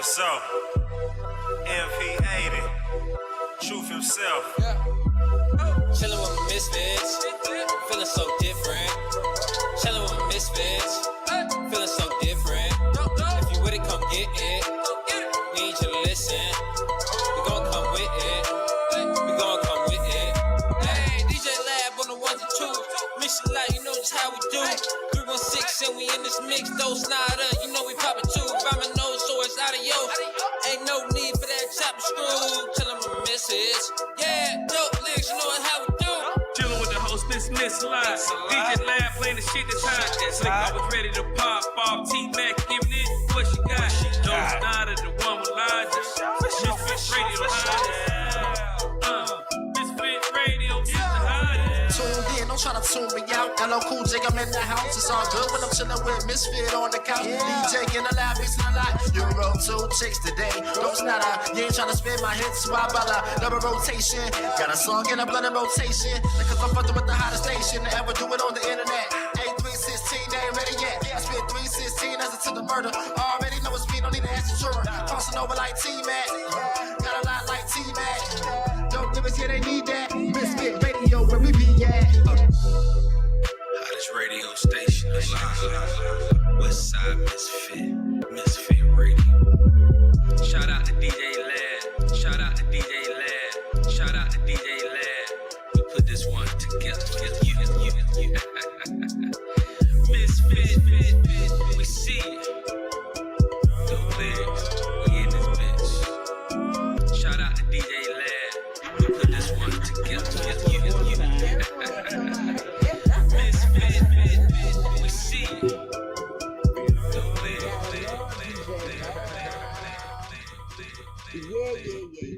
Yes, so MP80, Truth himself. Chillin' with my misfits, feeling so different. Chillin' with my misfits, feeling so different. If you with it, come get it. Need you to listen. We gon' come with it. We gon' come with it. Hey, DJ Lab on the ones and twos. Mixalot, you know just how we do. 316 and we in this mix. Dose nada, you know we poppin' too. Rhyming nose, so it's adios. Ain't no need for that chopper screw. Chillin' with my misfits. Yeah, dope lyrics, you know how we do. Chillin' with the host, Misfits DJ Lab playing the shit that's hot. Slick, I was ready to pop off. T-Mac giving it what she got. Dose nada, the one with Logic. Misfits Radio, the hottest. Misfits Radio, is the hottest. Tuned in, don't try to tune me out. LL Cool J, I'm in the house. It's all good when I'm chillin' with Misfit on the couch. DJ in the lab, mixing a lot. You roll 2 chicks today. Don't snap out. You ain't tryna spin my hits. My brother, double rotation. Got a song in a blood in rotation. Because I'm fucking with the hottest station to ever do it on the internet. 316, they ain't ready yet. I spit 316 as it to the murder. Already know it's me, don't need to ask the juror. Crossing over like T-Mac. Got a lot like T-Mac. Don't give us here, they need that. Misfit Radio, where we be at. Hottest radio station alive. WestSide Misfit Radio. Shout out to DJLAB. Shout out to DJLAB. Shout out to DJLAB. We put this one together. Misfit, we see it. Dope lyrics, we in this bitch. Shout out to DJLAB. We put this one together. Misfit, we see it. Dope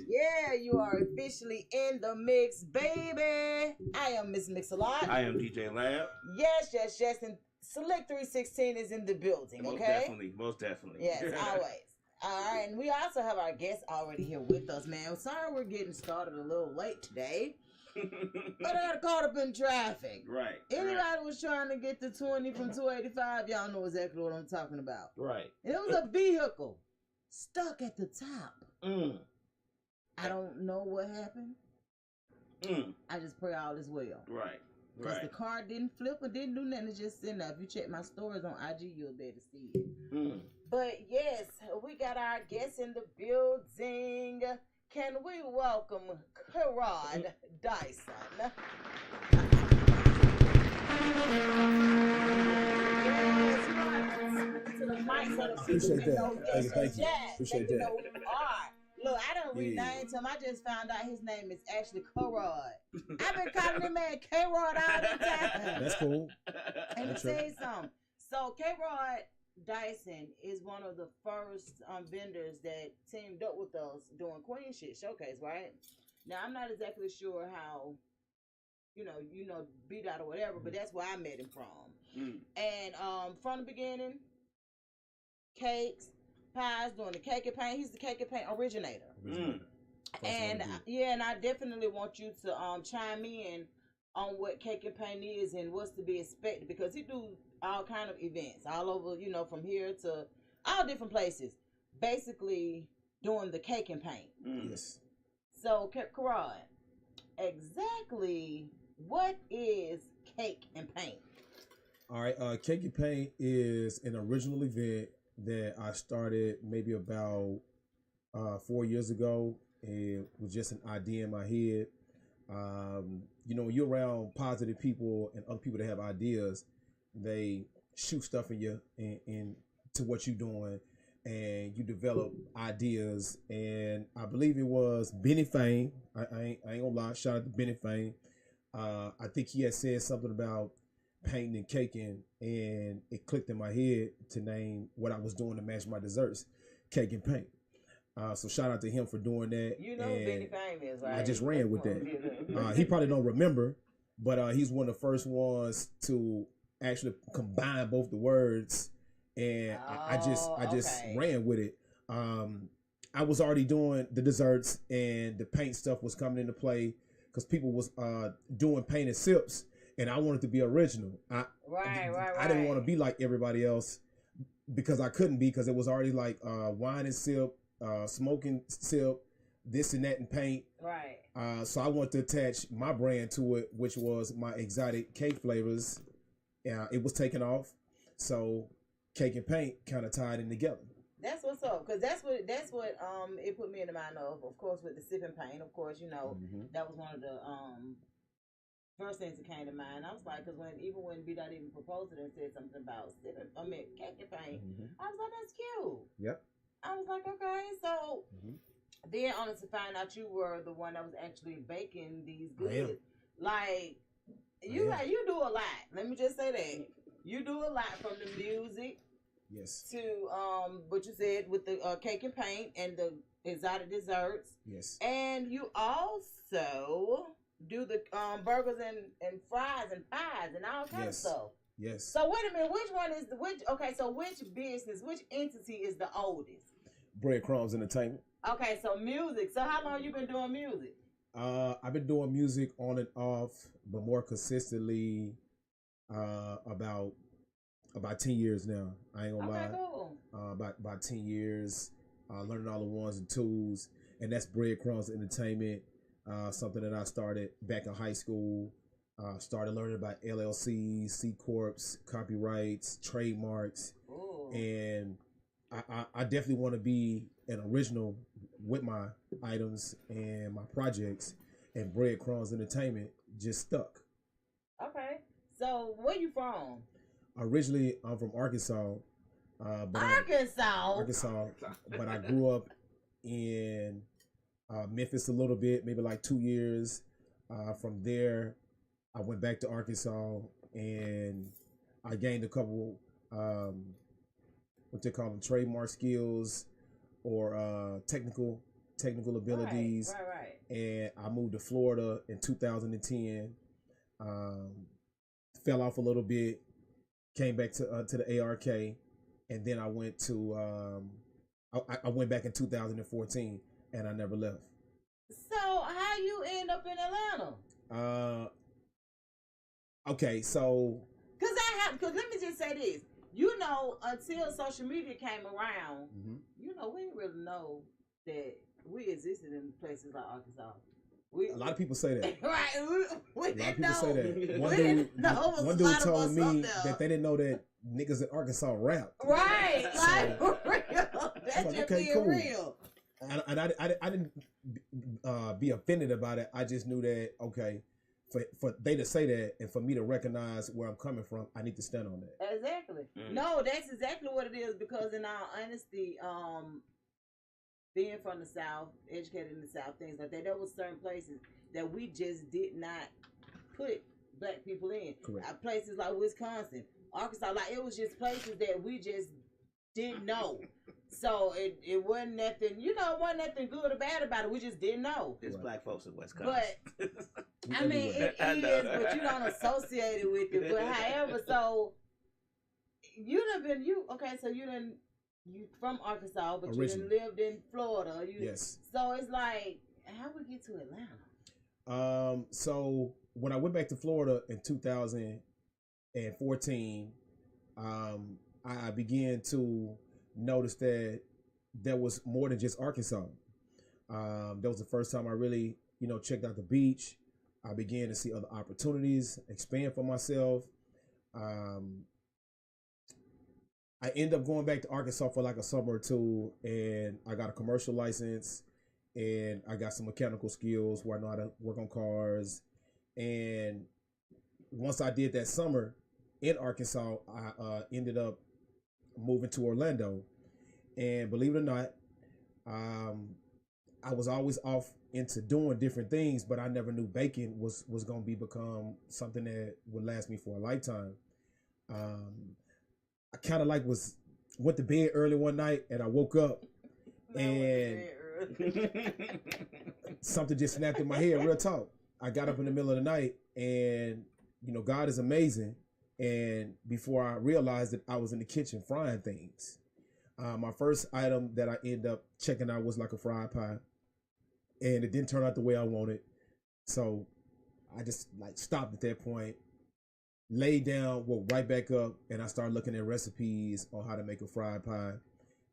Yeah, you are officially in the mix, baby. I am Miss Mixalot. I am DJ Lab. Yes, and Slick316 is in the building, okay? Most definitely. Yes, always. All right, and we also have our guests already here with us, man. Sorry we're getting started a little late today, but I got caught up in traffic. Right. Anybody was trying to get the 20 from 285, y'all know exactly what I'm talking about. Right. And it was a vehicle stuck at the top. I don't know what happened. I just pray all is well. Right. Because the car didn't flip or didn't do nothing. It's just sitting there. If you check my stories on IG, you'll be able to see it. But yes, we got our guests in the building. Can we welcome Karod Dison? To the mic so the Appreciate that. Thank you. Appreciate that. Know who you are. Look, I don't renamed him. I just found out his name is actually Karod. I've been calling him man K-Rod all the time. That's cool. Let me tell you something. So Karod Dison is one of the first vendors that teamed up with us doing Queen Shit Showcase, right? Now I'm not exactly sure how, you know, beat out or whatever, but that's where I met him from. And from the beginning, cakes, pies, doing the cake and paint. He's the cake and paint originator. And and I definitely want you to chime in on what cake and paint is and what's to be expected, because he do all kind of events all over, you know, from here to all different places, basically doing the cake and paint. Yes. So, Karod, exactly what is cake and paint? All right, Cake and Paint is an original event that I started maybe about 4 years ago. It was just an idea in my head. You know, when you're around positive people and other people that have ideas, they shoot stuff in you and to what you're doing, and you develop ideas. And I believe it was Benny Fane. I ain't gonna lie, shout out to Benny Fane. I think he had said something about painting and caking, and it clicked in my head to name what I was doing to match my desserts, cake and paint. So shout out to him for doing that. You know who Benny Fame is, right? I just ran with that. He probably don't remember, but he's one of the first ones to actually combine both the words, and I just ran with it. I was already doing the desserts, and the paint stuff was coming into play because people was doing painted sips. And I wanted to be original. I didn't want to be like everybody else. because I couldn't be, because it was already like wine and sip, smoking sip, this and that and paint. Right. So I wanted to attach my brand to it, which was my exotic cake flavors. It was taken off, so cake and paint kind of tied in together. That's what's up, because that's what it put me in the mind of course, with the sip and paint. Of course, you know, that was one of the first things that came to mind. I was like, because when B Dot even proposed it and said something about cake and paint, I was like, that's cute. Yep. I was like, okay, so then honestly find out you were the one that was actually baking these goods. Like you do a lot. Let me just say that. You do a lot, from the music, yes, to what you said with the cake and paint and the exotic desserts. Yes. And you also do the burgers and fries and pies and all kinds of stuff. Yes. So wait a minute, which business, which entity is the oldest? Crumbs Entertainment. Okay, so music. So how long you been doing music? I've been doing music on and off, but more consistently about 10 years now. I ain't gonna lie. Cool. About 10 years, learning all the ones and twos, and that's Breadcrumbs Entertainment. Something that I started back in high school. Started learning about LLCs, C corps, copyrights, trademarks. Ooh. And I definitely want to be an original with my items and my projects, and Breadcrumbs Entertainment just stuck. Okay, so where you from? Originally, I'm from Arkansas. Arkansas, but I grew up in Memphis a little bit, maybe like 2 years. From there, I went back to Arkansas, and I gained a couple what they call them, trademark skills or technical abilities. Right. And I moved to Florida in 2010. Fell off a little bit, came back to the ARK, and then I went to I went back in 2014, and I never left. So how you end up in Atlanta? Okay, so because let me just say this. You know, until social media came around, you know, we didn't really know that we existed in places like Arkansas. A lot of people say that. Right. We didn't know. Say that. One dude told me that they didn't know that niggas in Arkansas rap. Right. Like, for real. That's just being real. And I didn't be offended about it. I just knew that, okay, for they to say that and for me to recognize where I'm coming from, I need to stand on that. Exactly. No, that's exactly what it is, because in all honesty, being from the South, educated in the South, things like that, there was certain places that we just did not put black people in. Correct. Places like Wisconsin, Arkansas, like it was just places that we just didn't know. So it wasn't nothing, wasn't nothing good or bad about it. We just didn't know. There's black folks in Wisconsin. But I mean, it is, but you don't associate it with it. But however, so you from Arkansas, but Originally. you done lived in Florida. Yes. So it's like, how we get to Atlanta? So when I went back to Florida in 2014, I began to notice that there was more than just Arkansas. That was the first time I really, checked out the beach. I began to see other opportunities, expand for myself. I ended up going back to Arkansas for like a summer or two, and I got a commercial license, and I got some mechanical skills where I know how to work on cars. And once I did that summer in Arkansas, I ended up moving to Orlando. And believe it or not, I was always off into doing different things, but I never knew baking was going to become something that would last me for a lifetime. I kind of went to bed early one night, and I woke up and something just snapped in my head. Real talk. I got up in the middle of the night, and God is amazing. And before I realized it, I was in the kitchen frying things. My first item that I ended up checking out was like a fried pie, and it didn't turn out the way I wanted. So I just stopped at that point. laid down, woke right back up, and I started looking at recipes on how to make a fried pie.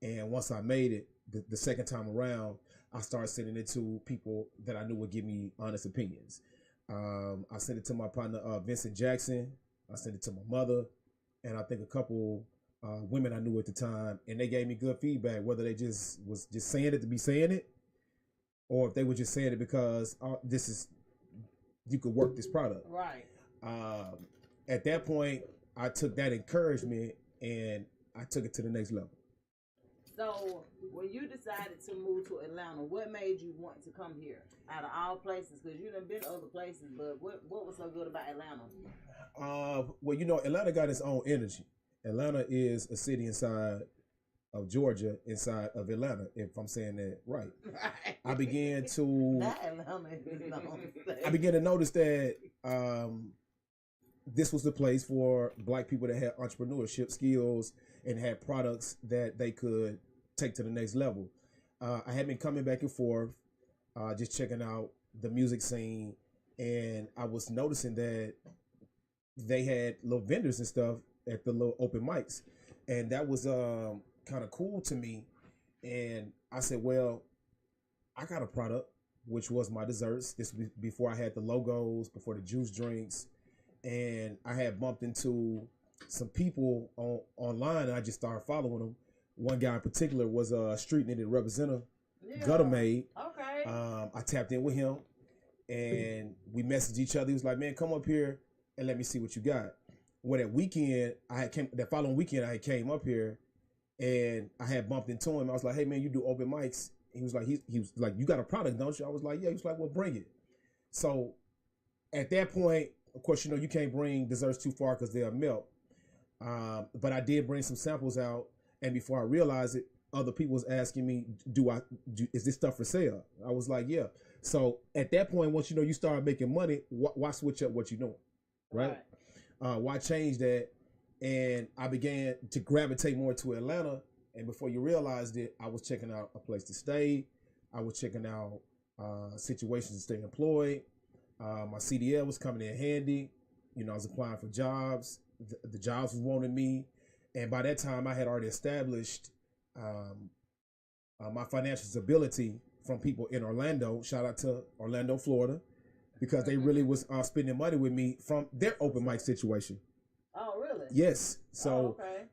And once I made it, the second time around, I started sending it to people that I knew would give me honest opinions. I sent it to my partner, Vincent Jackson. I sent it to my mother, and I think a couple women I knew at the time, and they gave me good feedback, whether they just was just saying it to be saying it, or if they were just saying it because you could work this product. Right. At that point, I took that encouragement and I took it to the next level. So when you decided to move to Atlanta, what made you want to come here out of all places? Because you done been other places, but what was so good about Atlanta? Well, you know, Atlanta got its own energy. Atlanta is a city inside of Georgia, inside of Atlanta, if I'm saying that right. I began to Not Atlanta, I began to notice that this was the place for Black people that had entrepreneurship skills and had products that they could take to the next level. I had been coming back and forth, just checking out the music scene, and I was noticing that they had little vendors and stuff at the little open mics, and that was kind of cool to me. And I said, well, I got a product, which was my desserts. This was before I had the logos, before the juice drinks, and I had bumped into some people online, and I just started following them. One guy in particular was a street knitted representative, Gutter Made. Okay. I tapped in with him, and we messaged each other. He was like, "Man, come up here and let me see what you got." Well, that following weekend, I came up here, and I had bumped into him. I was like, "Hey, man, you do open mics?" He was like, he was like, "You got a product, don't you?" I was like, "Yeah." He was like, "Well, bring it." So at that point, of course, you know, you can't bring desserts too far because they'll melt. But I did bring some samples out, and before I realized it, other people was asking me, is this stuff for sale? I was like, yeah. So at that point, once you know you start making money, why switch up what you're doing, right? Why change that? And I began to gravitate more to Atlanta, and before you realized it, I was checking out a place to stay. I was checking out situations to stay employed. My CDL was coming in handy. You know, I was applying for jobs. The jobs was wanting me. And by that time, I had already established my financial stability from people in Orlando. Shout out to Orlando, Florida, because they really was spending money with me from their open mic situation. Oh, really? Yes. So okay.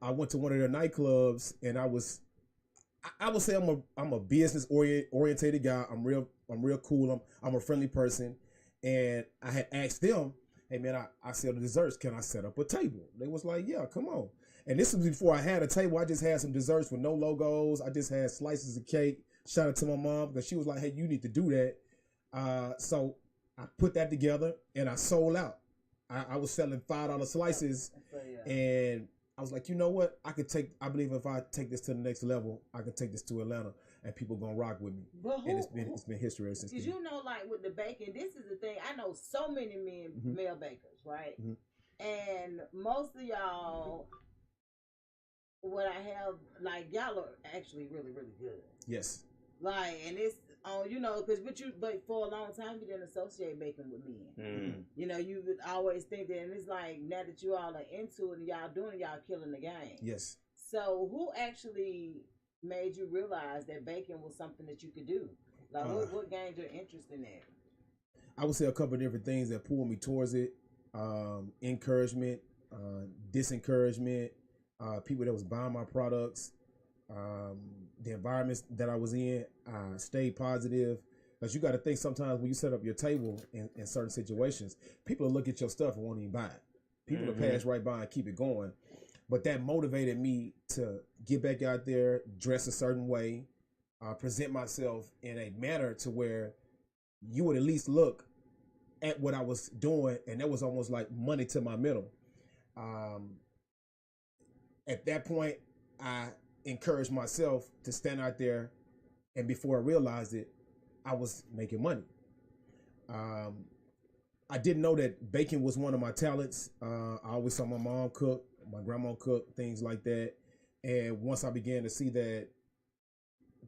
I went to one of their nightclubs, and I would say I'm a business orientated guy. I'm real cool. I'm a friendly person, and I had asked them, "Hey man, I sell the desserts. Can I set up a table?" They was like, "Yeah, come on." And this was before I had a table. I just had some desserts with no logos. I just had slices of cake. Shout out to my mom because she was like, "Hey, you need to do that." So I put that together and I sold out. I was selling $5 slices, and I was like, you know what? I believe if I take this to the next level, I can take this to Atlanta, and people gonna rock with me. And it's been history ever since. Did you know, like with the baking, this is the thing. I know so many male bakers, right? And most of y'all, what I have, like y'all are actually really, really good. Yes. Like, and it's you know, but for a long time you didn't associate baking with men. You know, you would always think that, and it's like now that you all are into it and y'all doing it, y'all killing the game. Yes. So who actually made you realize that baking was something that you could do? Like, what gained your interest in that? I would say a couple of different things that pulled me towards it. Encouragement, disencouragement, people that was buying my products, the environments that I was in, stayed positive. Because you got to think sometimes when you set up your table in certain situations, people will look at your stuff and won't even buy it. People will pass right by and keep it going. But that motivated me to get back out there, dress a certain way, present myself in a manner to where you would at least look at what I was doing, and that was almost like money to my middle. At that point, I encouraged myself to stand out there, and before I realized it, I was making money. I didn't know that baking was one of my talents. I always saw my mom cook, my grandma cook, things like that. And once I began to see that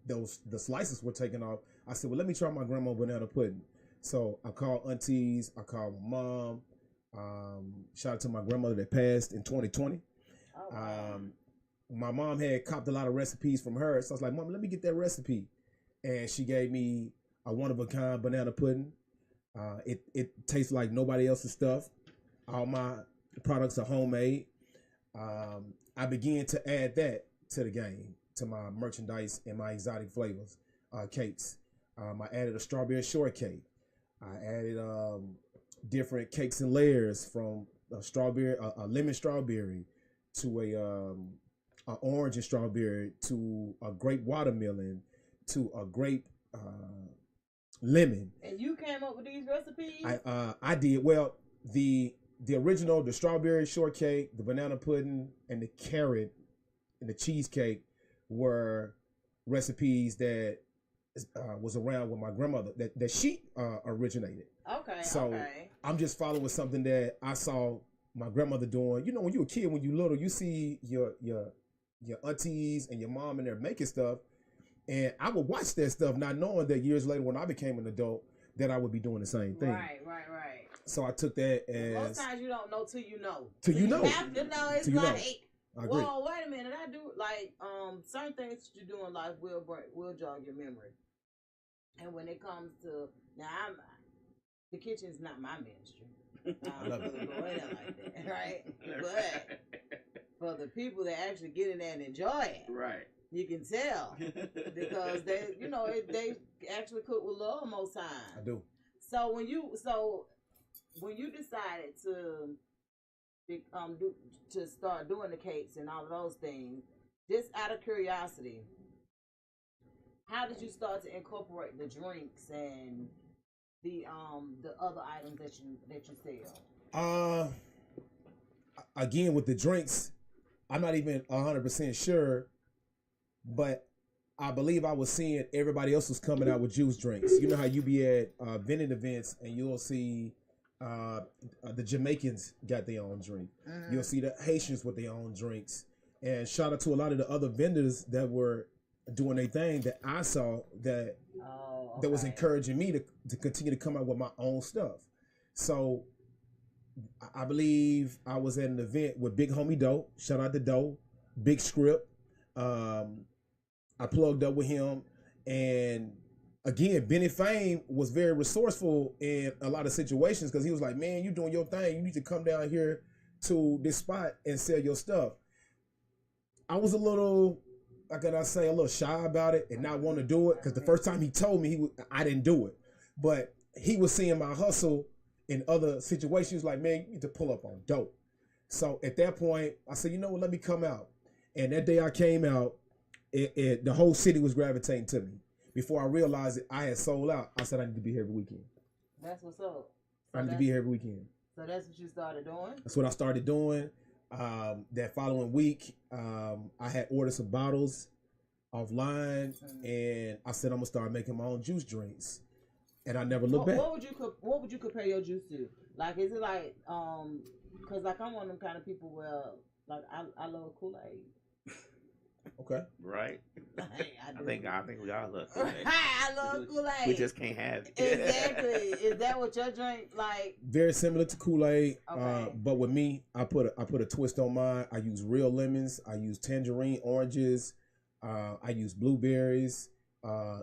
the slices were taking off, I said, well, let me try my grandma banana pudding. So I called aunties, I called my mom, Shout out to my grandmother that passed in 2020. Oh, wow. My mom had copped a lot of recipes from her, so I was like, Mom, let me get that recipe. And she gave me a one-of-a-kind banana pudding. It tastes like nobody else's stuff. All my products are homemade. I began to add that to the game, to my merchandise and my exotic flavors, cakes. I added a strawberry shortcake. I added different cakes and layers from a lemon strawberry to a orange and strawberry to a grape watermelon to a grape lemon. And you came up with these recipes? I did. Well, the original, the strawberry shortcake, the banana pudding, and the carrot and the cheesecake were recipes that was around with my grandmother that she originated. Okay. So okay. I'm just following something that I saw my grandmother doing. You know, when you're a kid, when you're little, you see your aunties and your mom and they're making stuff, and I would watch that stuff, not knowing that years later, when I became an adult, that I would be doing the same thing. Right. So I took that as most times you don't know till you know. Till you know. You have to know. It's Till you know. like, I agree. well, wait a minute. I do like certain things that you do in life will jog your memory. And when it comes to now, the kitchen's not my ministry. I don't really go in there like that, right? But for the people that actually get in there and enjoy it, Right. you can tell because they actually cook with love most times. I do. So when you decided to start doing the cakes and all of those things, just out of curiosity, how did you start to incorporate the drinks and the other items that you sell? Again, with the drinks, I'm not even 100% sure, but I believe I was seeing everybody else was coming out with juice drinks. You know how you be at vending events and you'll see the Jamaicans got their own drink. Mm-hmm. You'll see the Haitians with their own drinks. And shout out to a lot of the other vendors that were doing their thing that I saw that that was encouraging me to continue to come out with my own stuff. So I believe I was at an event with Big Homie Doe. Shout out to Doe, Big Script. I plugged up with him, and again, Benny Fame was very resourceful in a lot of situations because he was like, "Man, you doing your thing. You need to come down here to this spot and sell your stuff." I was a little, how can I say, a little shy about it and not want to do it because the first time he told me, I didn't do it. But he was seeing my hustle in other situations. He was like, "Man, you need to pull up on dope." So at that point, I said, "You know what? Let me come out." And that day I came out, the whole city was gravitating to me. Before I realized it, I had sold out. I said I need to be here every weekend. That's what's up. So I need to be here every weekend. So that's what you started doing? That's what I started doing. That following week, I had ordered some bottles offline, and I said I'm gonna start making my own juice drinks. And I never looked back. What would you compare your juice to? Like, is it like because like I'm one of them kind of people where like I love Kool-Aid. Okay. Right. I think we all love Kool-Aid. I love Kool-Aid. We just can't have it. Exactly. Is that what your drink like? Very similar to Kool-Aid, okay. But with me, I put a twist on mine. I use real lemons. I use tangerine oranges. I use blueberries,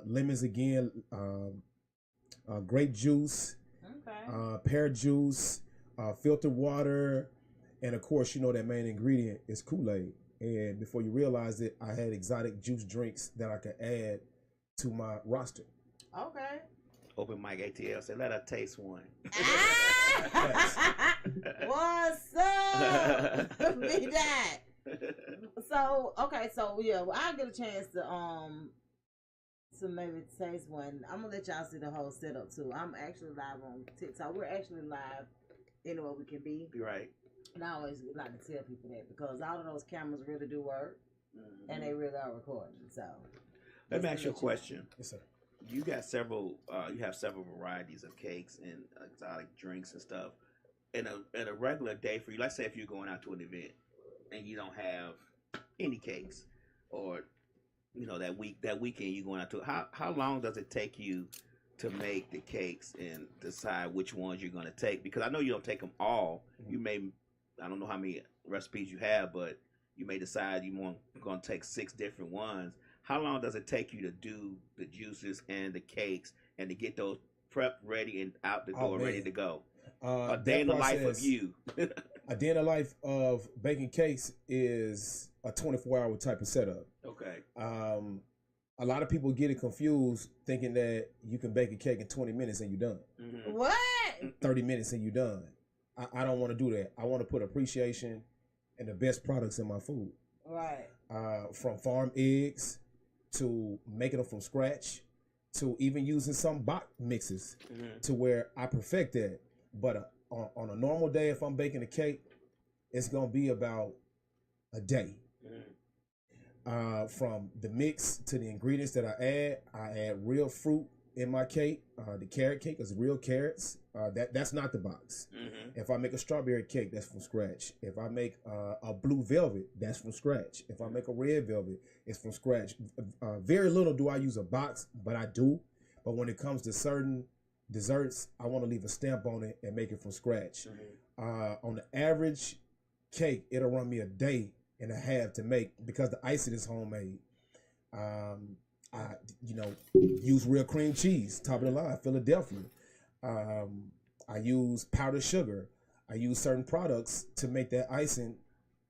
lemons again, grape juice, pear juice, filtered water, and of course, you know that main ingredient is Kool-Aid. And before you realize it, I had exotic juice drinks that I could add to my roster. Okay. Open mic ATL said, "Let her taste one." What's up? Be that. So okay, so yeah, well, I'll get a chance to maybe taste one. I'm gonna let y'all see the whole setup too. I'm actually live on TikTok. We're actually live anywhere we can be. Right. And I always like to tell people that because all of those cameras really do work, and they really are recording. So let me ask you a question. Yes, sir. You got several. You have several varieties of cakes and exotic drinks and stuff. In a regular day for you, let's say if you're going out to an event and you don't have any cakes, or you know that weekend you're going out to. How long does it take you to make the cakes and decide which ones you're gonna take? Because I know you don't take them all. You may, I don't know how many recipes you have, but you may decide gonna take 6 different ones. How long does it take you to do the juices and the cakes and to get those prepped, ready, and out the door, ready to go? A day in the life of you. A day in the life of baking cakes is a 24-hour type of setup. Okay. A lot of people get it confused thinking that you can bake a cake in 20 minutes and you're done. Mm-hmm. What? 30 minutes and you're done. I don't want to do that. I want to put appreciation and the best products in my food. Right. From farm eggs to making them from scratch to even using some box mixes to where I perfect that. But on a normal day, if I'm baking a cake, it's going to be about a day. From the mix to the ingredients that I add real fruit in my cake. The carrot cake is real carrots. That's not the box. If I make a strawberry cake, that's from scratch. If I make a blue velvet, that's from scratch. If I make a red velvet, it's from scratch. Very little do I use a box, but I do. But when it comes to certain desserts, I want to leave a stamp on it and make it from scratch. On the average cake, it'll run me a day and a half to make because the icing is homemade. I use real cream cheese, top of the line, Philadelphia. I use powdered sugar. I use certain products to make that icing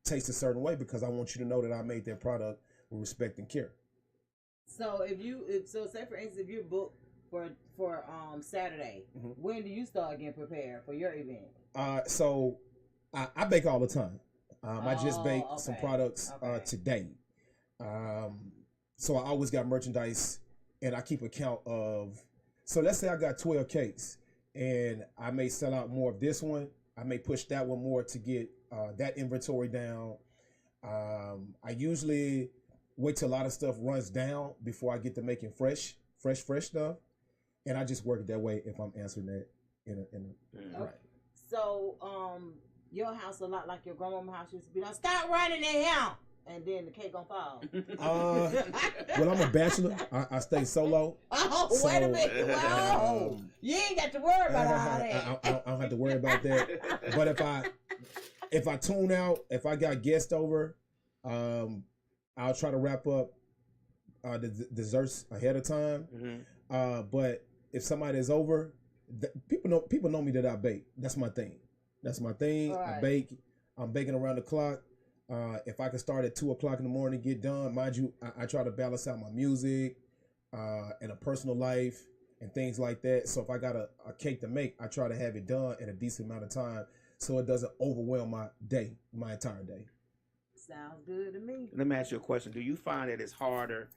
taste a certain way because I want you to know that I made that product with respect and care. So so say for instance, if you're booked for Saturday, when do you start getting prepared for your event? So I bake all the time. I just baked some products today. So I always got merchandise and I keep account of, so let's say I got 12 cakes and I may sell out more of this one. I may push that one more to get that inventory down. I usually wait till a lot of stuff runs down before I get to making fresh stuff. And I just work it that way if I'm answering that right. So, your house a lot like your grandmama's house used to be like, stop running in here, and then the cake gonna fall. Well, I'm a bachelor. I stay solo. Oh, wait a minute. Wow. You ain't got to worry about all that. I don't have to worry about that. But if I tune out, if I got guests over, I'll try to wrap up the desserts ahead of time. But if somebody is over, people know me that I bake. That's my thing. Right. I bake. I'm baking around the clock. If I can start at 2 o'clock in the morning, get done. Mind you, I try to balance out my music and a personal life and things like that. So if I got a cake to make, I try to have it done in a decent amount of time so it doesn't overwhelm my entire day. Sounds good to me. Let me ask you a question. Do you find that it's harder?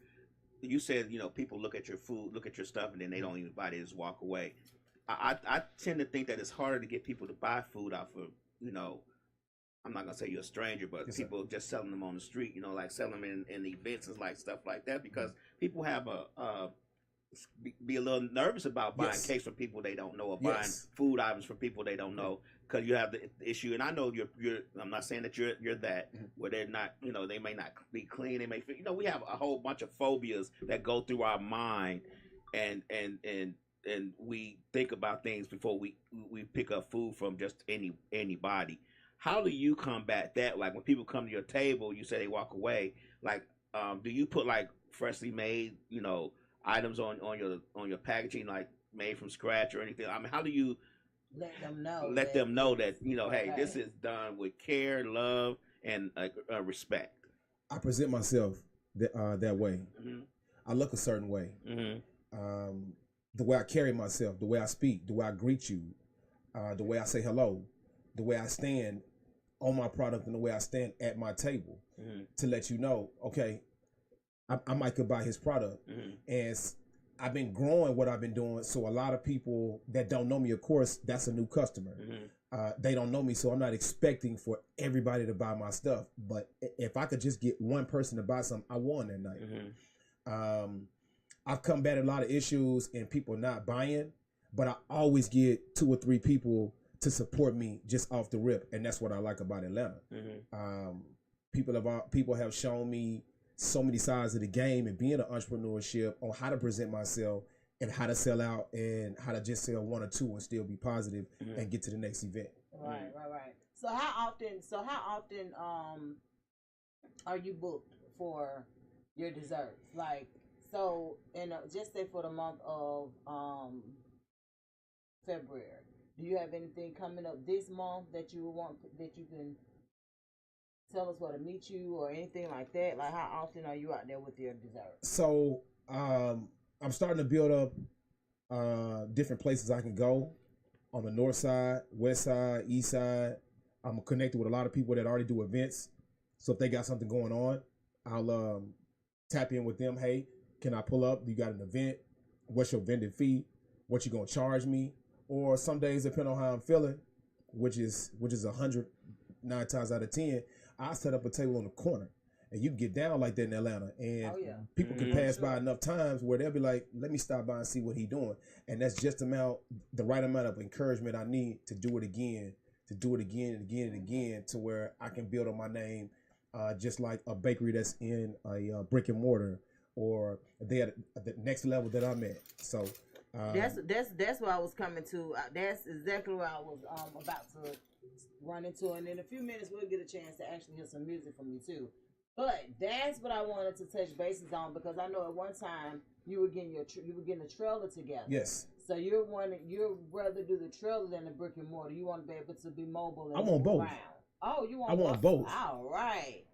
You said, people look at your food, look at your stuff, and then they don't even buy it, they just walk away. I tend to think that it's harder to get people to buy food off of, I'm not going to say you're a stranger, but yes, people just selling them on the street, like selling them in events and like stuff like that, because people have be a little nervous about buying cakes from people they don't know or buying food items from people they don't know, because you have the issue. And I know you're I'm not saying that you're that, where they're not, they may not be clean. They may, we have a whole bunch of phobias that go through our mind, and we think about things before we pick up food from just anybody. How do you combat that? Like when people come to your table, you say they walk away. Like, do you put like freshly made, items on your packaging, like made from scratch or anything? I mean, how do you let them know that hey, this is done with care, love, and respect? I present myself that way. I look a certain way. The way I carry myself, the way I speak, the way I greet you, the way I say hello, the way I stand on my product, and the way I stand at my table to let you know, okay, I might could buy his product. And I've been growing what I've been doing. So a lot of people that don't know me, of course, that's a new customer. They don't know me, so I'm not expecting for everybody to buy my stuff. But if I could just get one person to buy something, I won that night. I've combated a lot of issues and people not buying, but I always get 2 or 3 people to support me just off the rip, and that's what I like about Atlanta. People have shown me so many sides of the game and being an entrepreneurship on how to present myself and how to sell out and how to just sell one or two and still be positive and get to the next event. Right. So how often are you booked for your desserts? Like, so just say for the month of February, do you have anything coming up this month that you want that you can tell us where to meet you or anything like that? Like, how often are you out there with your desserts? So I'm starting to build up different places I can go on the north side, west side, east side. I'm connected with a lot of people that already do events. So if they got something going on, I'll tap in with them. Hey, can I pull up? You got an event? What's your vending fee? What you gonna charge me? Or some days, depending on how I'm feeling, which is 100 9 times out of 10, I set up a table on the corner. And you can get down like that in Atlanta. And people can pass by enough times where they'll be like, let me stop by and see what he's doing. And that's just the right amount of encouragement I need to do it again and again to where I can build on my name, just like a bakery that's in a brick and mortar, or they at the next level that I'm at. So that's what I was coming to. That's exactly what I was about to run into. And in a few minutes, we'll get a chance to actually hear some music from you too. But that's what I wanted to touch bases on, because I know at one time you were getting a trailer together. Yes. So you'd rather do the trailer than the brick and mortar. You want to be able to be mobile. And I want both. around. Oh, you want? I want both. All right.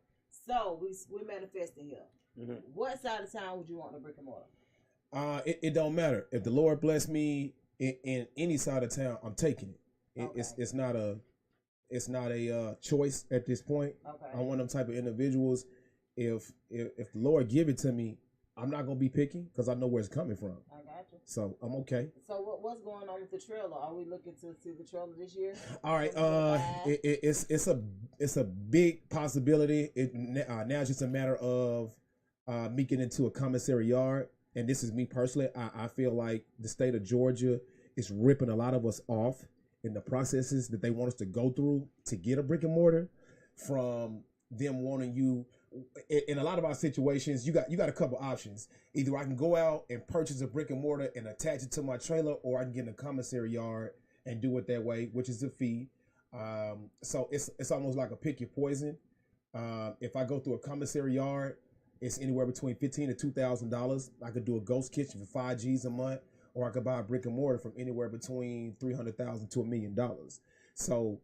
So we're manifesting here. Mm-hmm. What side of town would you want the brick and mortar? It don't matter. If the Lord bless me in any side of town, I'm taking it. Okay. It's not a choice at this point. Okay. I'm one of them type of individuals. If the Lord give it to me, I'm not gonna be picky because I know where it's coming from. I got you. So I'm okay. So what's going on with the trailer? Are we looking to see the trailer this year? All right. It's a big possibility. Now it's just a matter of me getting into a commissary yard. And this is me personally. I feel like the state of Georgia is ripping a lot of us off in the processes that they want us to go through to get a brick and mortar, from them wanting you. In a lot of our situations, you got a couple options. Either I can go out and purchase a brick and mortar and attach it to my trailer, or I can get in a commissary yard and do it that way, which is a fee. So it's almost like a pick your poison. If I go through a commissary yard, it's anywhere between $1,500 to $2,000. I could do a ghost kitchen for $5Gs a month, or I could buy a brick and mortar from anywhere between $300,000 to $1 million. So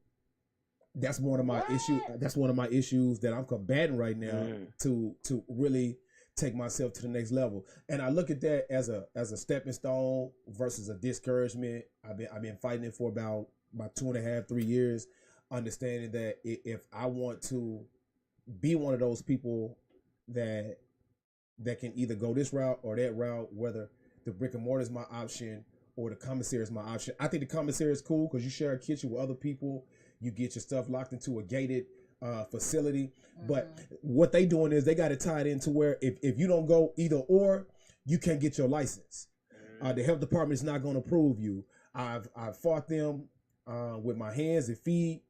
that's one of my issues. That's one of my issues that I'm combating right now to really take myself to the next level. And I look at that as a stepping stone versus a discouragement. I've been fighting it for about 2.5, 3 years, understanding that if I want to be one of those people that can either go this route or that route, whether the brick and mortar is my option or the commissary is my option. I think the commissary is cool because you share a kitchen with other people. You get your stuff locked into a gated facility. But what they doing is they got it tied into where if you don't go either or, you can't get your license. The health department is not going to approve you. I've fought them with my hands and feet,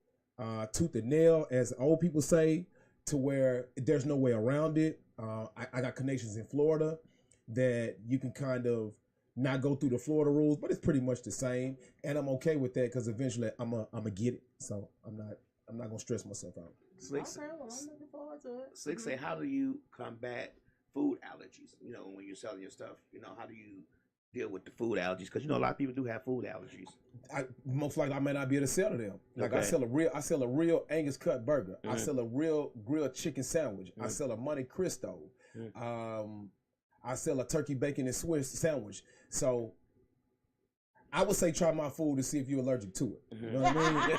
tooth and nail, as old people say, to where there's no way around it. I got connections in Florida that you can kind of not go through the Florida rules, but it's pretty much the same, and I'm okay with that because eventually I'm gonna get it. So I'm not gonna stress myself out. Slick, okay, well, I'm looking forward to it. Slick say, how do you combat food allergies? You know, when you're selling your stuff, how do you deal with the food allergies? Because a lot of people do have food allergies. Most likely I may not be able to sell to them. Like Okay. I sell a real Angus cut burger. I sell a real grilled chicken sandwich. I sell a Monte Cristo. I sell a turkey bacon and Swiss sandwich. So I would say try my food to see if you're allergic to it. You know what I mean?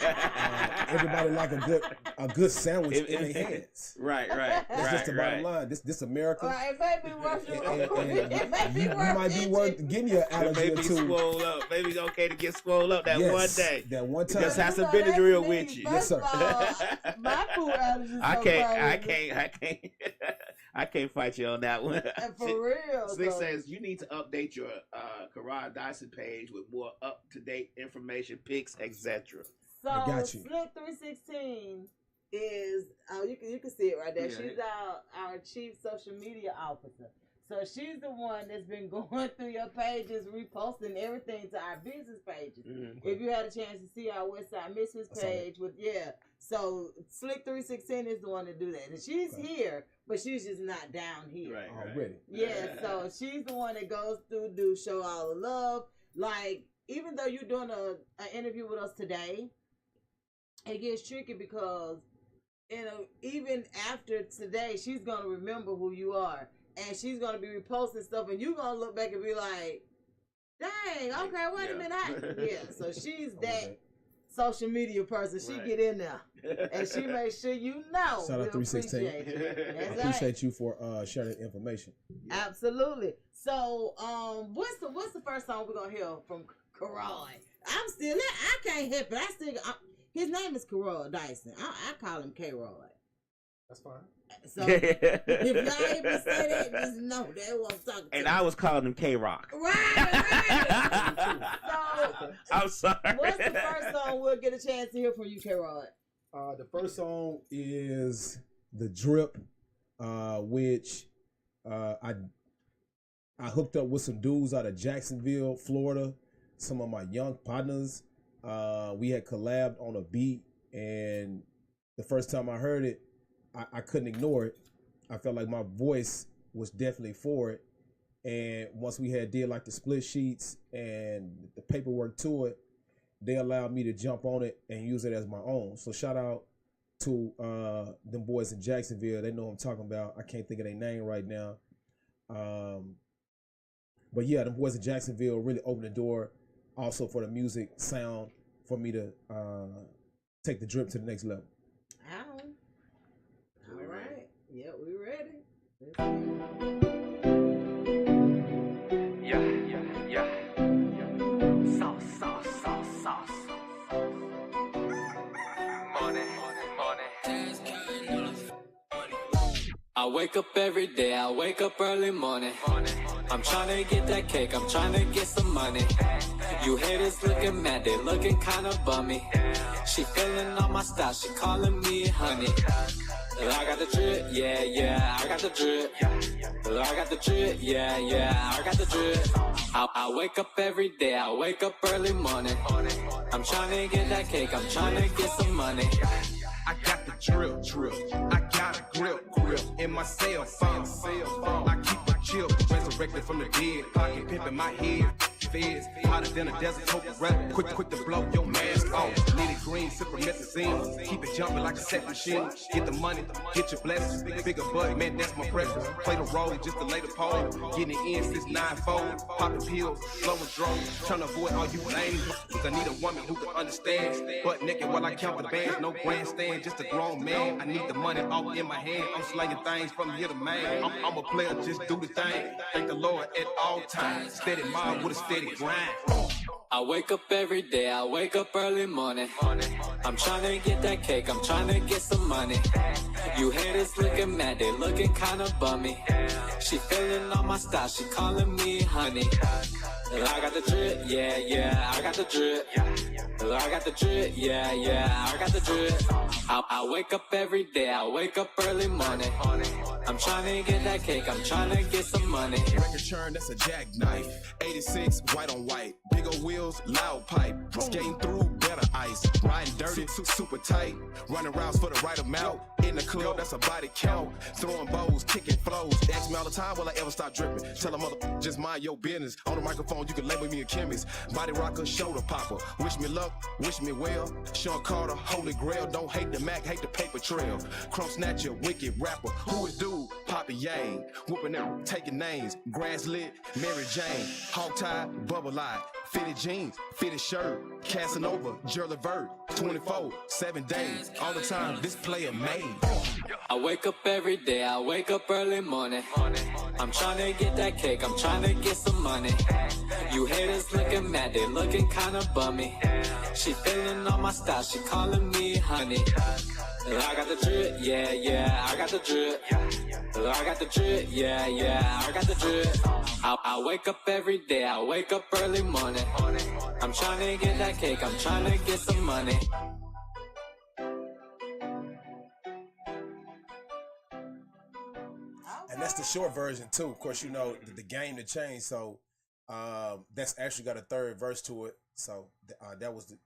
Everybody like a good sandwich in their hands. Right. That's just the bottom line. This America. It may be worth You might be worth getting your allergy Maybe to. swole up. Maybe it's okay to get swole up that one day. That one time. Just have some Benadryl with you. Yes, sir. My food allergies. I can't fight you on that one. For real. Slick says you need to update your Karod Dison page with more up-to-date information, pics, etc. So I got you. Slick316 is you can see it right there. Yeah. She's our chief social media officer. So she's the one that's been going through your pages, reposting everything to our business pages. Mm-hmm. If you had a chance to see our WestSide Misfits page so Slick316 is the one to do that. And she's here, but she's just not down here. Right. Already. Yeah, so she's the one that goes through, show all the love. Like, even though you're doing an interview with us today, it gets tricky because even after today, she's going to remember who you are. And she's going to be reposting stuff, and you're going to look back and be like, dang, okay, wait a minute. So she's that social media person. She get in there, and she makes sure you know. Shout out 316. I appreciate you for sharing the information. Absolutely. So, what's the first song we're going to hear from Karod? I'm still, I can't help it. His name is Karod Dison. I call him K-Rod. That's fine. So if y'all hear me say that, just know that's what I'm talking And to. I was calling him K-Rock. Right. So, I'm sorry. what's the first song we'll get a chance to hear from you, K-Rod? The first song is The Drip, which I hooked up with some dudes out of Jacksonville, Florida, some of my young partners. We had collabed on a beat, and the first time I heard it, I couldn't ignore it. I felt like my voice was definitely for it. And once we did like the split sheets and the paperwork to it, they allowed me to jump on it and use it as my own. So shout out to them boys in Jacksonville. They know what I'm talking about. I can't think of their name right now. But yeah, them boys in Jacksonville really opened the door also for the music sound for me to take the drip to the next level. All right. Yeah, we ready. Yeah. Sauce. Money. I wake up every day, I wake up early morning. I'm trying to get that cake, I'm trying to get some money. You haters looking mad, they looking kinda bummy. She feeling on my style, she calling me honey. I got the drip, yeah, I got the drip. I got the drip, yeah, I got the drip. I wake up every day, I wake up early morning. I'm trying to get that cake, I'm trying to get some money. I got the drip. I got a grip in my cell phone. I keep a chip, resurrected from the dead. Pocket pimping my head. Feds, hotter than a desert coke rap. Quick to blow your mask off. Nitty green, sipping methazine. Keep it jumping like a set machine. Get the money, get your blessings. Bigger buddy, man, that's my preference. Play the role just to lay the pole. Getting it in since 9-4. Popping pills, slow and drone. Trying to avoid all you lame. Cause I need a woman who can understand. Butt naked while I count the bands. No grandstand, just a grown man. I need the money all in my hand. I'm slanging things from here to man. I'm a player, just do the thing. Thank the Lord at all times. Steady mind with a steady grind. I wake up every day, I wake up early morning. I'm trying to get that cake, I'm trying to get some money. You haters looking mad, they looking kinda bummy. She feeling on my style, she calling me honey. I got the drip, yeah, I got the drip. I got the drip, yeah, I got the drip. I wake up every day, I wake up early morning. I'm trying to get that cake, I'm trying to get some money. Record churn, that's a jackknife. 86, white on white. Big old wheels, loud pipe. Skating through, better ice. Riding dirty, super tight. Running routes for the right amount. In the club, that's a body count. Throwing bows, kicking flows. Ask me all the time, will I ever stop dripping? Tell a mother, just mind your business. On the microphone, you can label me a chemist. Body rocker, shoulder popper. Wish me luck, wish me well. Sean Carter, holy grail. Don't hate the Mac, hate the paper trail. Crumb snatcher, wicked rapper. Who is dude? Poppy Yang. Whooping out, taking names. Grass lit, Mary Jane. Hog tie, bubble eye. Fitted jeans, fitted shirt. Casanova, Jerry Vert. 24, 7 days. All the time, this player made. I wake up every day, I wake up early morning. I'm trying to get that cake, I'm trying to get some money. You haters looking mad, they looking kinda bummy. She feeling on my style, she calling me honey. I got the drip, yeah, I got the drip. I got the drip, yeah, I got the drip. I wake up every day, I wake up early morning. I'm trying to get that cake, I'm trying to get some money. And that's the short version too. Of course, you know the game to change. So that's actually got a third verse to it. So that was the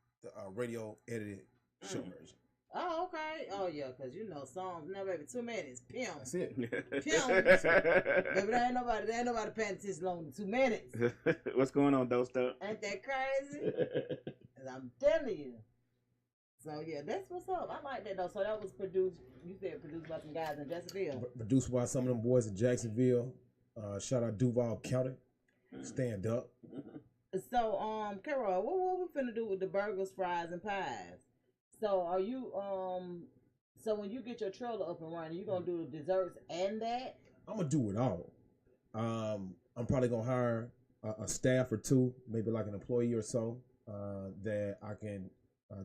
radio edited short version. Oh, okay. Oh, yeah, because you know songs, no, baby, 2 minutes. Pimp. That's it. Pimp. Baby, there ain't nobody paying attention longer than 2 minutes. What's going on, Dose Stuff? Ain't that crazy? I'm telling you. So, yeah, that's what's up. I like that, though. So that was produced, you said produced by some guys in Jacksonville. Produced by some of them boys in Jacksonville. Shout out Duval County. Stand up. So, Karod, what we finna do with the burgers, fries, and pies? So are you so when you get your trailer up and running, you gonna do the desserts and that? I'm gonna do it all. I'm probably gonna hire a staff or two, maybe like an employee or so, that I can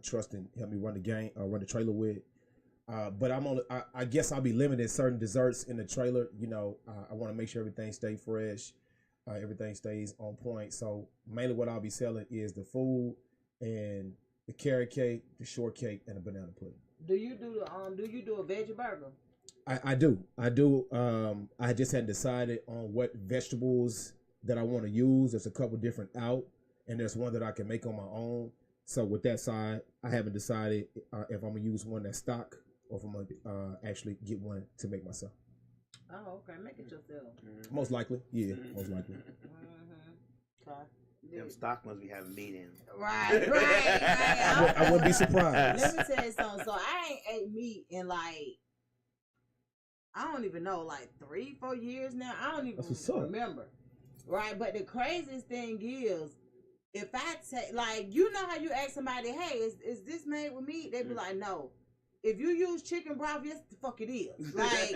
trust and help me run the game, run the trailer with. But I guess I'll be limited certain desserts in the trailer. You know, I want to make sure everything stays fresh, everything stays on point. So mainly what I'll be selling is the food and the carrot cake, the shortcake, and the banana pudding. Do you do a veggie burger? I do. I just hadn't decided on what vegetables that I want to use. There's a couple different out, and there's one that I can make on my own. So with that side, I haven't decided if I'm gonna use one that's stock or if I'm gonna actually get one to make myself. Oh, okay. Make it yourself. Most likely, yeah. Most likely. Okay. Them stock must be having meat in. Right. I wouldn't be surprised. Let me tell you something. So I ain't ate meat in like, I don't even know, like 3-4 years now. I don't even remember. Right. But the craziest thing is, if I take, like, you know how you ask somebody, hey, is this made with meat? They be like, no. If you use chicken broth, yes, the fuck it is. Like,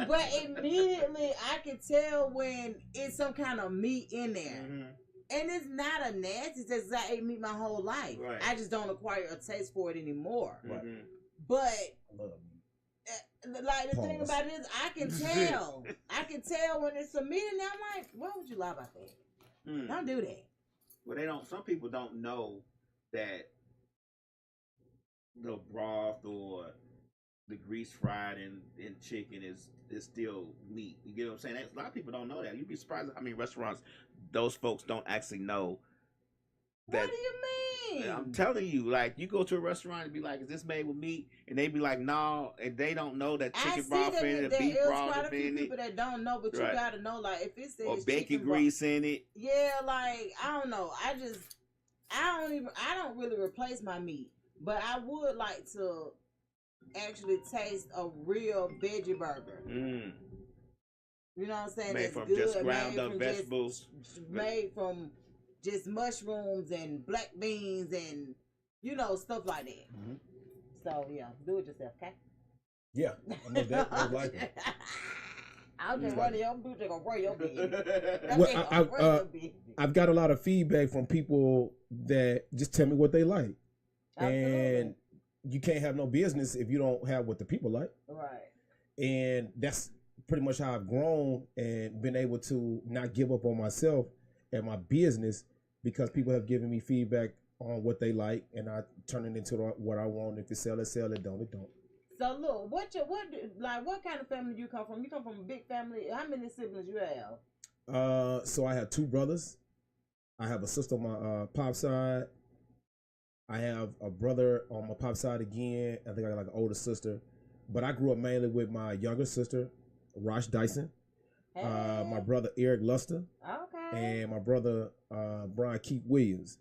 but immediately I can tell when it's some kind of meat in there. And it's not a nasty taste. I ate meat my whole life. Right. I just don't acquire a taste for it anymore. Right. But like the thing about it is, I can tell. I can tell when it's some meat in there. I'm like, why would you lie about that? Don't do that. Well, they don't. Some people don't know that the broth or the grease fried in chicken is still meat. You get what I'm saying? A lot of people don't know that. You'd be surprised how many restaurants those folks don't actually know that. What do you mean? I'm telling you, like, you go to a restaurant and be like, is this made with meat? And they be like, no, and they don't know that chicken broth in it, beef broth in it. Quite a few people that don't know, but you gotta know, like, if it says or bacon grease in it. Yeah, like, I don't know. I don't really replace my meat, but I would like to actually taste a real veggie burger. You know what I'm saying? Made from good, just ground up vegetables. Made from just mushrooms and black beans and, you know, stuff like that. So, yeah, do it yourself, okay? Yeah, I know that. I like it. I'll just run your boot and run your beat. I've got a lot of feedback from people that just tell me what they like. Absolutely. And you can't have no business if you don't have what the people like. Right. And that's pretty much how I've grown and been able to not give up on myself and my business because people have given me feedback on what they like and I turn it into what I want. If it sell it, don't it don't. So look, what kind of family do you come from? You come from a big family. How many siblings you have? So I have 2 brothers. I have a sister on my pop side. I have a brother on my pop side again. I think I got like an older sister. But I grew up mainly with my younger sister, Karod Dison. Hey. My brother, Eric Luster. Okay. And my brother, Brian Keith Williams.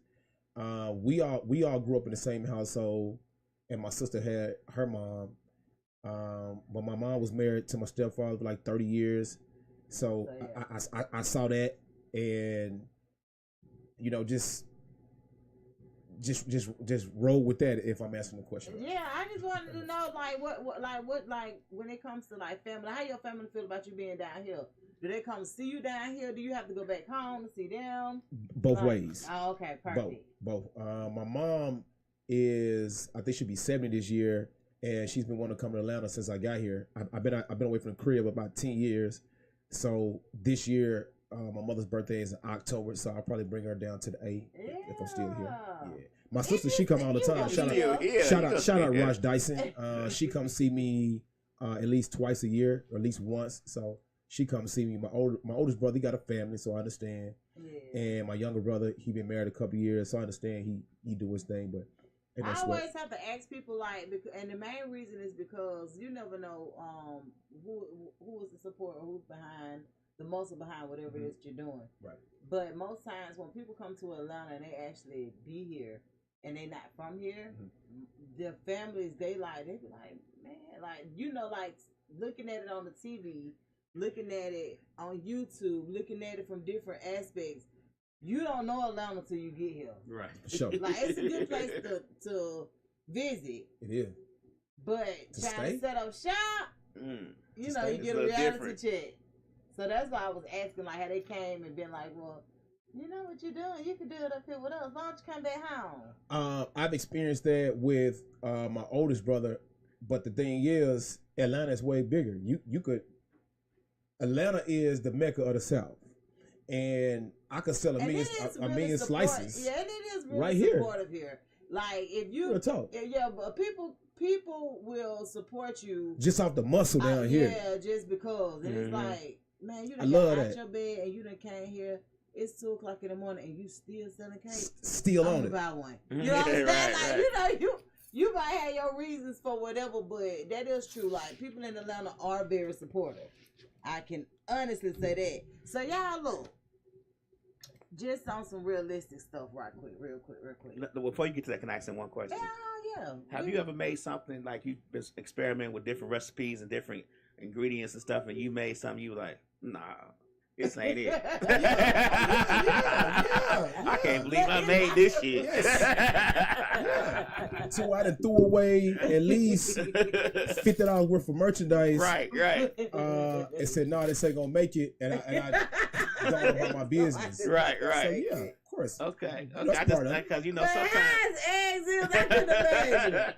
We all grew up in the same household. And my sister had her mom. But my mom was married to my stepfather for like 30 years. So yeah. I saw that and, you know, just roll with that if I'm asking the question. Yeah, I just wanted to know what when it comes to like family, how your family feel about you being down here? Do they come see you down here? Do you have to go back home to see them? Both ways. Oh, okay, perfect. Both. My mom is, I think she'll be 70 this year, and she's been wanting to come to Atlanta since I got here. I've been away from the crib about 10 years. So this year, my mother's birthday is in October, so I'll probably bring her down to the A if I'm still here. Yeah. My sister, she come all the time. Shout out Karod Dison. She comes see me at least twice a year, or at least once. So she comes see me. My oldest brother, he got a family, so I understand. Yeah. And my younger brother, he been married a couple years, so I understand he do his thing. But I always have to ask people like, and the main reason is because you never know who is the support or who's behind the muscle behind whatever it is you're doing. Right. But most times when people come to Atlanta and they actually be here and they not from here, their families they be like, man, like like looking at it on the TV, looking at it on YouTube, looking at it from different aspects. You don't know Atlanta till you get here. Right. Sure. Like it's a good place to visit. It is. But trying to set up shop, you know, you get a reality check. So that's why I was asking, like, how they came and been like, well, you know what you're doing. You can do it up here with us. Why don't you come back home? I've experienced that with my oldest brother, but the thing is, Atlanta is way bigger. Atlanta is the Mecca of the South, and I could sell a million slices. Yeah, and it is really right here. Supportive here. Like if you, real talk. Yeah, but people will support you just off the muscle down here. Yeah, just because, and it's like, man, you done got out your bed and you done came here. It's 2:00 in the morning and you still selling cake. Still on it. Buy one. You know what I'm saying? Like you might have your reasons for whatever, but that is true. Like people in Atlanta are very supportive. I can honestly say that. So y'all look. Just on some realistic stuff real quick. Before you get to that, can I ask one question? Yeah. Have you ever made something like you've been experimenting with different recipes and different ingredients and stuff, and you made something you were like, nah, this ain't it. I can't believe I made this shit. Yes. So I done threw away at least $50 worth of merchandise. Right. And said, no, this ain't gonna make it, and I gone about my business. Right. So yeah, of course. Okay. That's I just because sometimes eggs is I couldn't imagine.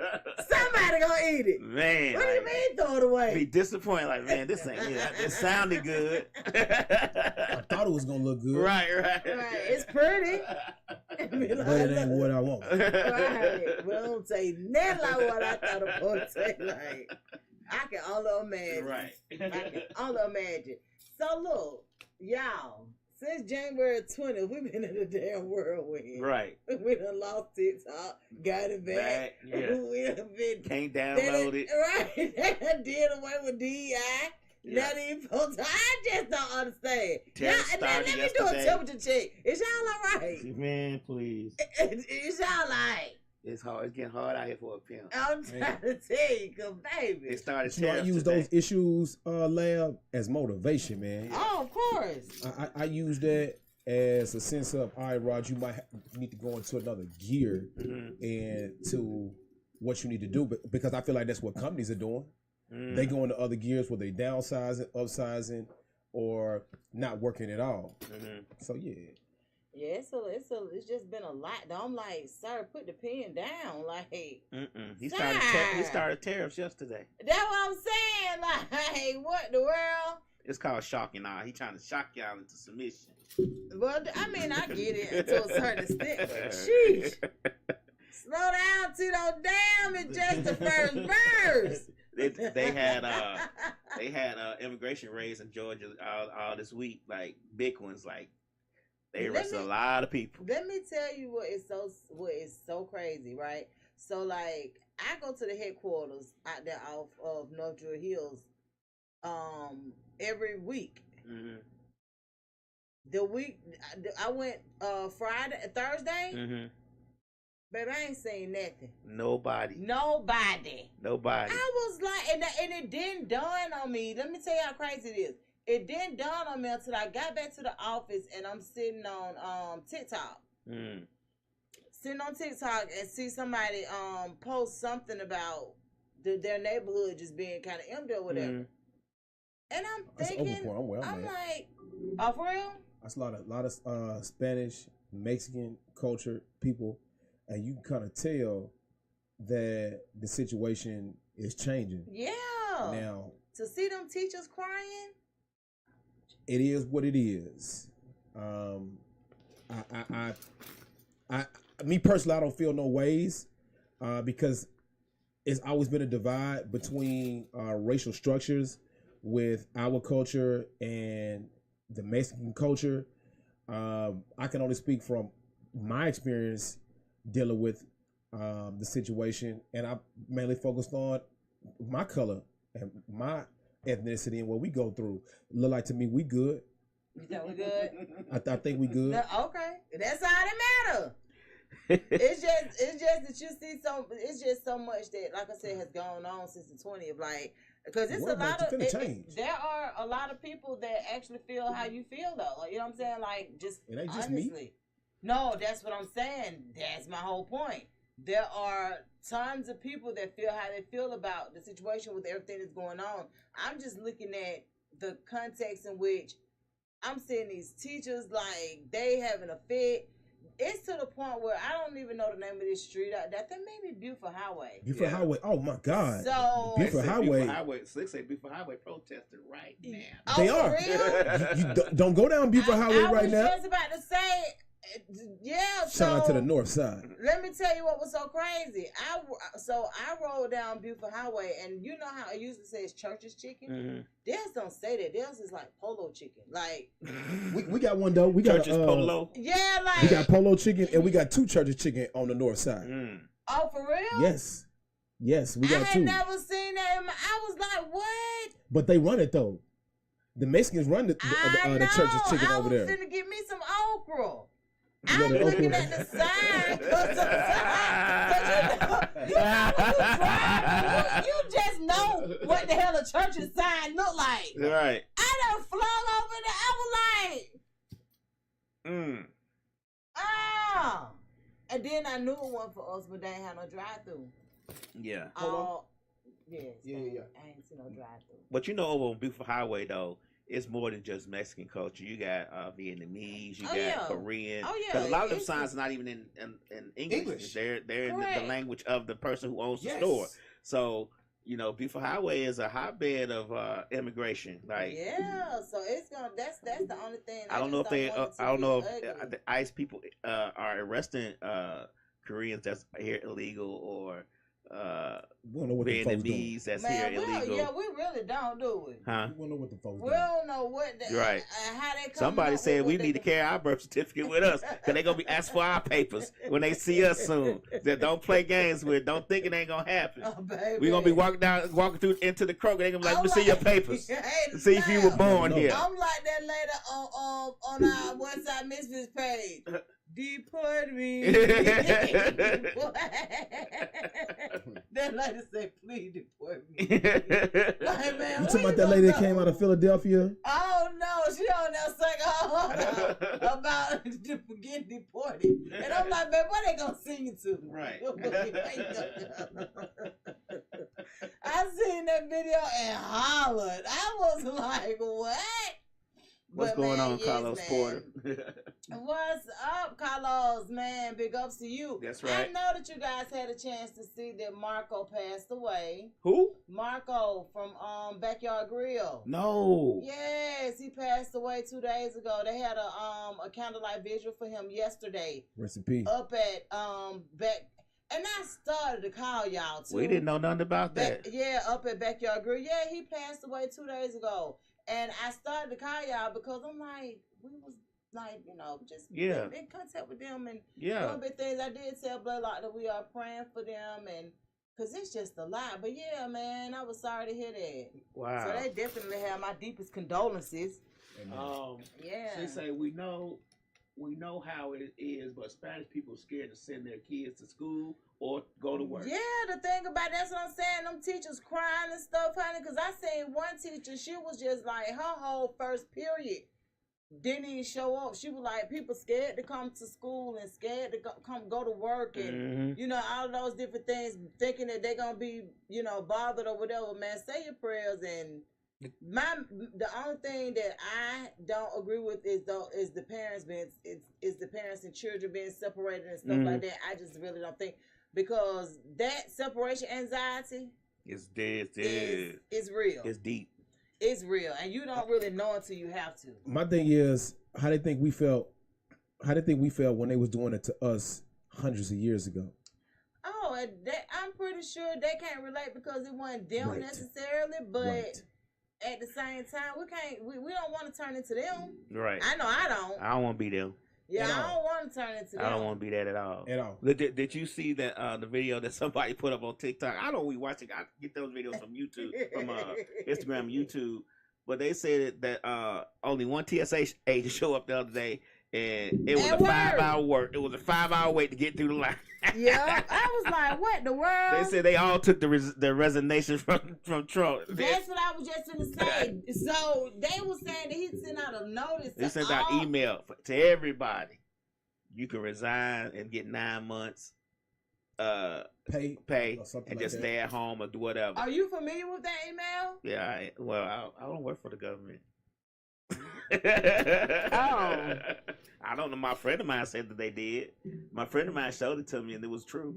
Somebody gonna eat it. Man. What do you mean throw it away? Be disappointed, like, man, this ain't it. It sounded good. I thought it was gonna look good. Right. It's pretty. But it ain't what I want. Right. Well, don't say nothing like what I thought it was say. Like, I can only imagine. Right. I can only imagine. So look, y'all, since January 20th, we've been in a damn whirlwind. Right. We done lost TikTok, got it back. Yeah. We done been can't download it. Right. They did away with DEI. Yeah. Not even I just don't understand. Let me do a temperature check. Is y'all all right? Man, please. Is y'all like? It's hard. It's getting hard out here for a pimp. I'm trying to tell you, cause baby. It started. I use those issues, Lab, as motivation, man. Oh, of course. I use that as a sense of, all right, Rod, you might need to go into another gear and to what you need to do, because I feel like that's what companies are doing. They go into other gears where they downsizing, upsizing, or not working at all. So yeah. Yeah, it's just been a lot. Though. I'm like, sir, put the pen down. Like, he started tariffs yesterday. That's what I'm saying. Like, what the world? It's called shocking now. He trying to shock y'all into submission. Well, I mean, I get it to a certain extent. Sheesh. Slow down, Tito. Damn, it's just the first verse. They had immigration raids in Georgia all this week, like big ones, like they arrested a lot of people. Let me tell you what is so crazy, right? So like I go to the headquarters out there off of North Druid Hills every week. The week I went Thursday. Baby, I ain't saying nothing. Nobody. I was like, and it didn't dawn on me. Let me tell you how crazy it is. It didn't dawn on me until I got back to the office and I'm sitting on TikTok. Sitting on TikTok and see somebody post something about their neighborhood just being kind of empty or whatever. And I'm thinking, I'm like, oh, for real? That's a lot of Spanish, Mexican culture people. And you can kind of tell that the situation is changing. Yeah. Now, to see them teachers crying, it is what it is. Me personally, I don't feel no ways because it's always been a divide between racial structures with our culture and the Mexican culture. I can only speak from my experience dealing with the situation, and I mainly focused on my color and my ethnicity and what we go through. Look like to me, we good. You think we good? I think we good. No, okay, that's all that matter. It's just that you see it's just so much that, like I said, has gone on since the 20th. Like, because it's a lot of there are a lot of people that actually feel how you feel though. Like, you know what I'm saying? Like, just it ain't just honestly. Me. No, that's what I'm saying. That's my whole point. There are tons of people that feel how they feel about the situation with everything that's going on. I'm just looking at the context in which I'm seeing these teachers like they having a fit. It's to the point where I don't even know the name of this street out there. That may be Buford Highway. Buford Highway. Oh my God. So Buford Highway. Slick say Buford Highway protesting right now. They for are. Real? You don't go down Buford Highway right now. I was just about to say, yeah. Shout out to the north side. Let me tell you what was so crazy. I rolled down Buford Highway, and you know how it usually says Church's Chicken? Mm-hmm. Theirs don't say that. Theirs is like Polo Chicken. Like we got one though. We got Church's Polo. Yeah, like we got Polo Chicken, and we got 2 Church's Chicken on the north side. Mm. Oh, for real? Yes, we got 2. I had never seen that. I was like, what? But they run it though. The Mexicans run the Church's Chicken over there. I was finna get me some okra. I'm looking at the sign. You just know what the hell a church's sign look like. Right. I done flung over there. I was like, and then I knew it wasn't for us, but they ain't had no drive-through. Yeah. Yes. Yeah. I ain't seen no drive-through. But you know, over on Buford Highway though, it's more than just Mexican culture. You got Vietnamese, you got Korean. Oh, yeah. Because a lot of them signs are not even in English. They're in the language of the person who owns the store. So, you know, Buford Highway is a hotbed of immigration. Like, so it's gonna. That's the only thing. I don't know if the ICE people are arresting Koreans that's here illegal or Vietnamese that's here illegal. Yeah, we really don't do it. Huh? We don't know what the folks We don't know what right. How they come. Somebody said we need to carry our birth certificate with us because they're gonna be asked for our papers when they see us soon. That don't play games with. Don't think it ain't gonna happen. Oh, baby. We're gonna be walking through into the Kroger. They're gonna be like, let me see your papers. See if you were born here. I'm like that lady on our WestSide Misfits page. Deport me. That lady say, please deport me. Like, man, you talking about that lady that came out of Philadelphia? Oh no, she on there saying about getting deported. And I'm like, man, what they gonna sing it to? Right. I seen that video and hollered. I was like, what? What's going on, Carlos Porter? What's up, Carlos? Man, big ups to you. That's right. I know that you guys had a chance to see that Marco passed away. Who? Marco from Backyard Grill. No. Yes, he passed away 2 days ago. They had a candlelight vigil for him yesterday. Rest in peace. Up at back. And I started to call y'all too. We didn't know nothing about that. Up at Backyard Grill. Yeah, he passed away 2 days ago. And I started to call y'all because I'm like, we was like, you know, just in contact with them and doing big things. I did tell Blaylock that we are praying for them and because it's just a lot. But yeah, man, I was sorry to hear that. Wow. So they definitely have my deepest condolences. They say we know how it is, but Spanish people are scared to send their kids to school or go to work. Yeah, the thing about that's what I'm saying. Them teachers crying and stuff, honey. Because I seen one teacher, she was just like, her whole first period didn't even show up. She was like, people scared to come to school and scared to go to work and, you know, all of those different things, thinking that they're going to be, you know, bothered or whatever. Man, say your prayers and the only thing that I don't agree with is the parents is the parents and children being separated and stuff like that. I just really don't think because that separation anxiety is dead. It's real. It's deep. It's real, and you don't really know until you have to. My thing is how they think we felt when they was doing it to us hundreds of years ago. Oh, and I'm pretty sure they can't relate because it wasn't them necessarily, but at the same time, we can't. We don't want to turn into them. Right. I know I don't. I don't want to be them. Yeah, At I all. don't want to turn into them. I don't want to be that at all. At all. Did you see that the video that somebody put up on TikTok? I don't be watching. I get those videos from YouTube, from Instagram, YouTube. But they said that only one TSA agent showed up the other day, and it was At a work. 5-hour work. It was a 5-hour wait to get through the line. Yeah, I was like, what the world? They said they all took the resignation from Trump. That's what I was just gonna say. So they were saying that he sent out a notice. They sent out email to everybody. You can resign and get 9 months Pay pay or something and like just that. stay at home or do whatever. Are you familiar with that email? Yeah, I don't work for the government. Oh. I don't know. My friend of mine said that they did. My friend of mine showed it to me, and it was true.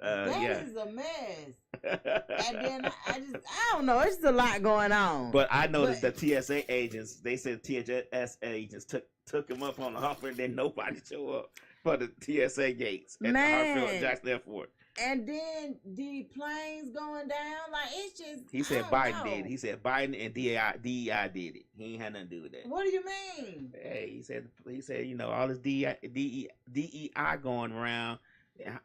That is a mess. And then I don't know. It's just a lot going on. But I noticed that TSA agents, they said TSA agents took him up on the offer, and then nobody showed up for the TSA gates at the Hartsfield Jackson Airport. And then the planes going down, like it's just. He said I don't Biden know. did it. He said Biden and DEI did it. He ain't had nothing to do with that. What do you mean? Hey, he said, you know, all this DEI going around,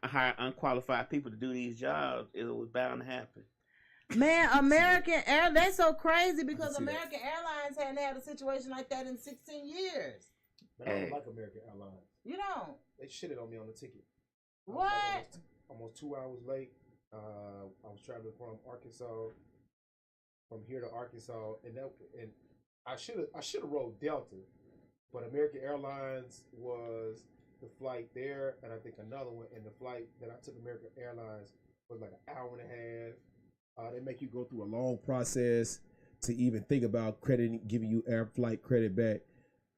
hire unqualified people to do these jobs, it was bound to happen. Man, American Air, that's so crazy because American Airlines hadn't had a situation like that in 16 years. Man, I don't like American Airlines. You don't? They shitted on me on the ticket. What? Almost 2 hours late. I was traveling from Arkansas, from here to Arkansas, and I should have rode Delta, but American Airlines was the flight there, and I think another one. And the flight that I took, American Airlines, was like an hour and a half. They make you go through a long process to even think about giving you air flight credit back.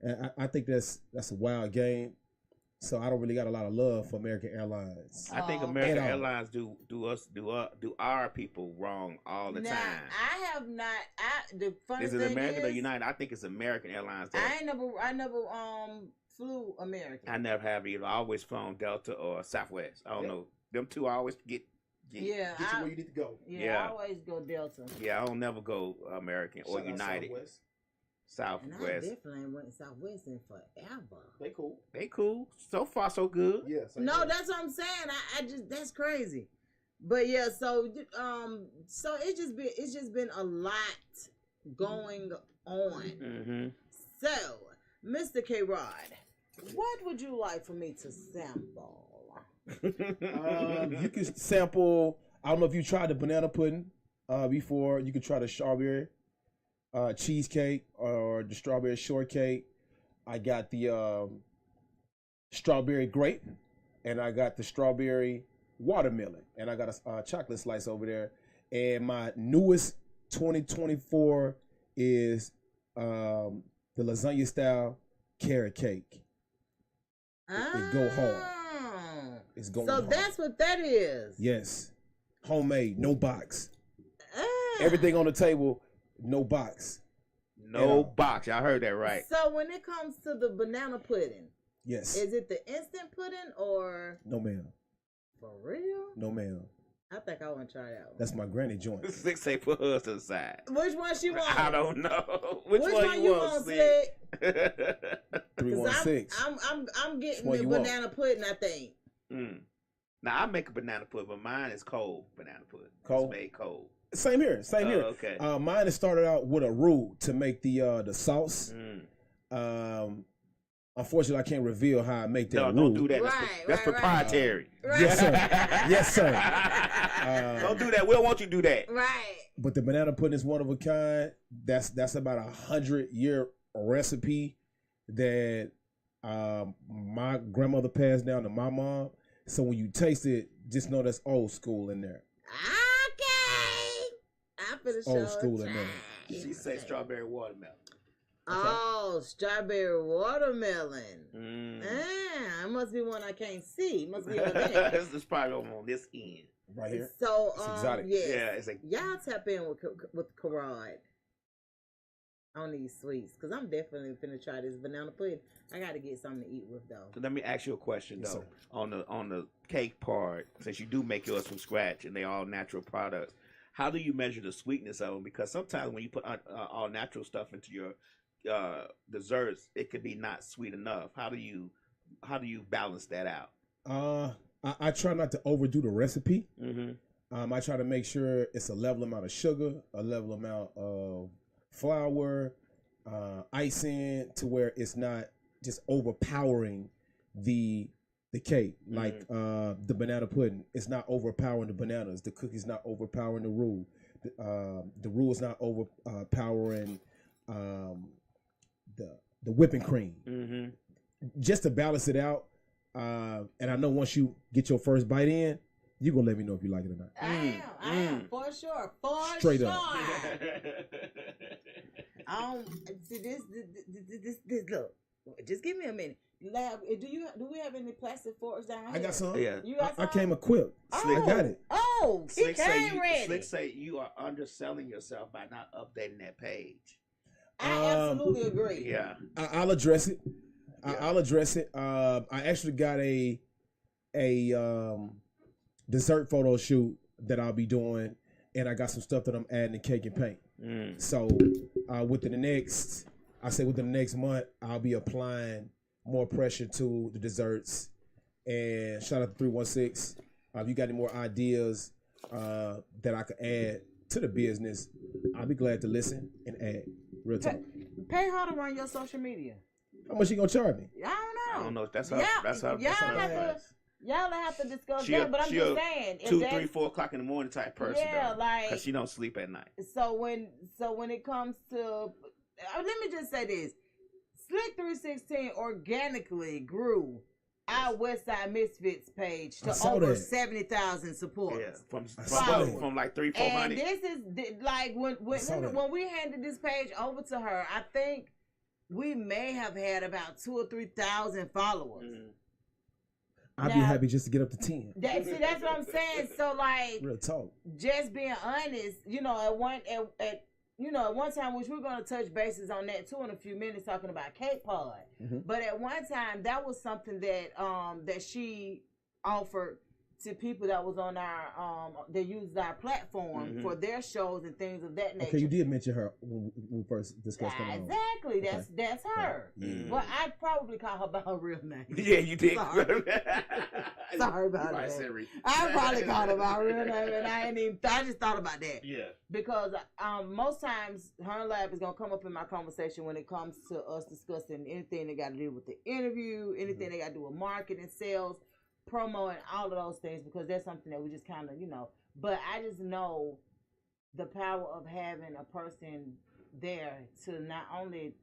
And I think that's a wild game. So I don't really got a lot of love for American Airlines. I think American Airlines do our people wrong all the time. I have not. The funny Is it thing American or is, United? I think it's American Airlines. I never flew American. I never have either. I always flown Delta or Southwest. I don't know. Them two I always get Yeah, get you where you need to go. Yeah, I always go Delta. Yeah, I don't never go American or Shout out United. Southwest. And I definitely ain't went Southwest in forever. They cool. They cool. So far, so good. Yeah. No, that's what I'm saying. I just that's crazy. But yeah, so it's just been a lot going on. Mm-hmm. So, Mr. Karod, what would you like for me to sample? You can sample. I don't know if you tried the banana pudding before. You could try the strawberry cheesecake or the strawberry shortcake. I got the strawberry grape, and I got the strawberry watermelon, and I got a chocolate slice over there. And my newest 2024 is the lasagna style carrot cake. It go hard. It's going hard. That's what that is. Yes. Homemade, no box. Everything on the table, no box. No box. Y'all heard that right. So when it comes to the banana pudding, yes, is it the instant pudding or no ma'am? For real? No ma'am. I think I want to try that one. That's my granny joint. Slick say put hers to the side. Which one she want? I don't know. Which one you want, Slick? 316. I'm getting the banana pudding, I think. Now I make a banana pudding, but mine is cold banana pudding. Cold? It's made cold. Same here. Same here. Okay. Mine has started out with a roux to make the sauce. Unfortunately, I can't reveal how I make that roux. No, don't do that. That's proprietary. Right. Yes, sir. Yes, sir. Don't do that. We don't want you to do that. Right. But the banana pudding is one of a kind. That's about 100-year recipe that my grandmother passed down to my mom. So when you taste it, just know that's old school in there. Okay. I'm finna show Old school in there. She said strawberry watermelon. Oh, strawberry watermelon. It must be one I can't see. It must be over there. This is probably over on this end. Right here. So, it's exotic. yes. Yeah, it's like y'all tap in with Karod on these sweets, because I'm definitely finna try this banana pudding. I got to get something to eat with, though. So let me ask you a question, Yes, though. sir. On the cake part, since you do make yours from scratch and they all natural products, how do you measure the sweetness of them? Because sometimes when you put all natural stuff into your desserts, it could be not sweet enough. How do you balance that out? I try not to overdo the recipe. Mm-hmm. I try to make sure it's a level amount of sugar, a level amount of flour, icing, to where it's not just overpowering the cake. Like the banana pudding, it's not overpowering the bananas. The cookie's not overpowering the roux. The roux is not overpowering the whipping cream. Mm-hmm. Just to balance it out. And I know once you get your first bite in, you're gonna let me know if you like it or not. I am for sure. Straight sure. up. See this look. Just give me a minute. Lab, do we have any plastic forks down here? I got some. Yeah. You got some? I came equipped. I got it. Oh, he came ready. Slick say you are underselling yourself by not updating that page. I absolutely agree. Yeah. I'll address it. I'll address it. I actually got a dessert photo shoot that I'll be doing, and I got some stuff that I'm adding in cake and paint. So within the next month, I'll be applying more pressure to the desserts. And shout out to 316. If you got any more ideas that I could add to the business, I'll be glad to listen and add. Real talk. Pay her to run your social media. How much you gonna charge me? I don't know. That's how. Y'all have to discuss that. But I'm just saying, 2, 3, 4 o'clock in the morning type person. Yeah, like, because she don't sleep at night. So when it comes to, let me just say this: Slick316 organically grew our WestSide Misfits page to over 70,000 supporters. Yeah, from like 300-400. And this is like when we handed this page over to her, I think we may have had about 2,000 or 3,000 followers. I'd be happy just to get up to 10. That's what I'm saying. So like, real talk. Just being honest, at one time, which we're gonna touch bases on that too in a few minutes, talking about Cake Pod. But at one time, that was something that that she offered to people that was on our that used our platform for their shows and things of that nature. Okay, you did mention her when we first discussed that. Exactly, that's her. Well, I probably call her by her real name. Yeah, you did. Sorry about that. I probably called her by her real name, and I just thought about that. Yeah. Because most times her lab is gonna come up in my conversation when it comes to us discussing anything that got to do with the interview, anything that got to do with marketing, sales, promo, and all of those things, because that's something that we just kind of, but I just know the power of having a person there to not only,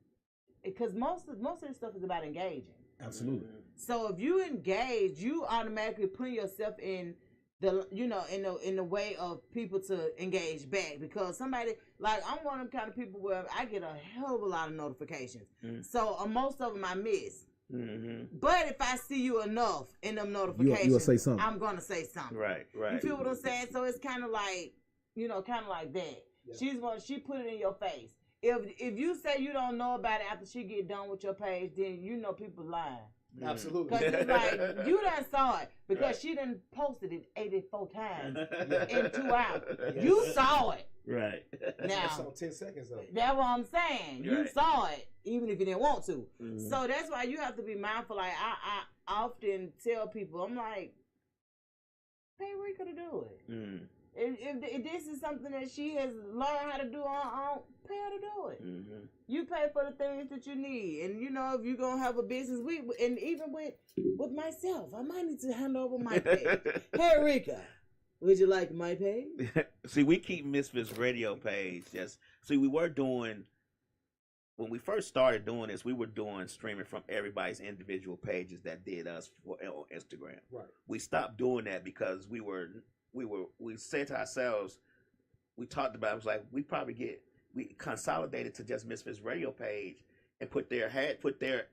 because most of this stuff is about engaging. Absolutely. So if you engage, you automatically put yourself in the, in the way of people to engage back, because somebody, like, I'm one of them kind of people where I get a hell of a lot of notifications. So most of them I miss. But if I see you enough in them notifications, you'll say something. I'm gonna say something. Right. You feel what I'm saying? So it's kind of like, kind of like that. Yeah. She put it in your face. If you say you don't know about it after she get done with your page, then people lying. Absolutely. Because it's like, you done saw it, because she done posted it 84 times in 2 hours. You saw it. Right. Now, saw 10 seconds of it. That's what I'm saying. You saw it, even if you didn't want to. So that's why you have to be mindful. Like, I often tell people, I'm like, pay Rika to do it. If this is something that she has learned how to do on her own, pay her to do it. You pay for the things that you need. And, if you're going to have a business, and even with myself, I might need to hand over my page. Hey, Rika, would you like my page? See, we keep Misfits radio page. We were doing, when we first started doing this, we were doing streaming from everybody's individual pages that did us on Instagram. Right. We stopped doing that because we said to ourselves, we talked about it, was like, we consolidated to just Misfits radio page and put their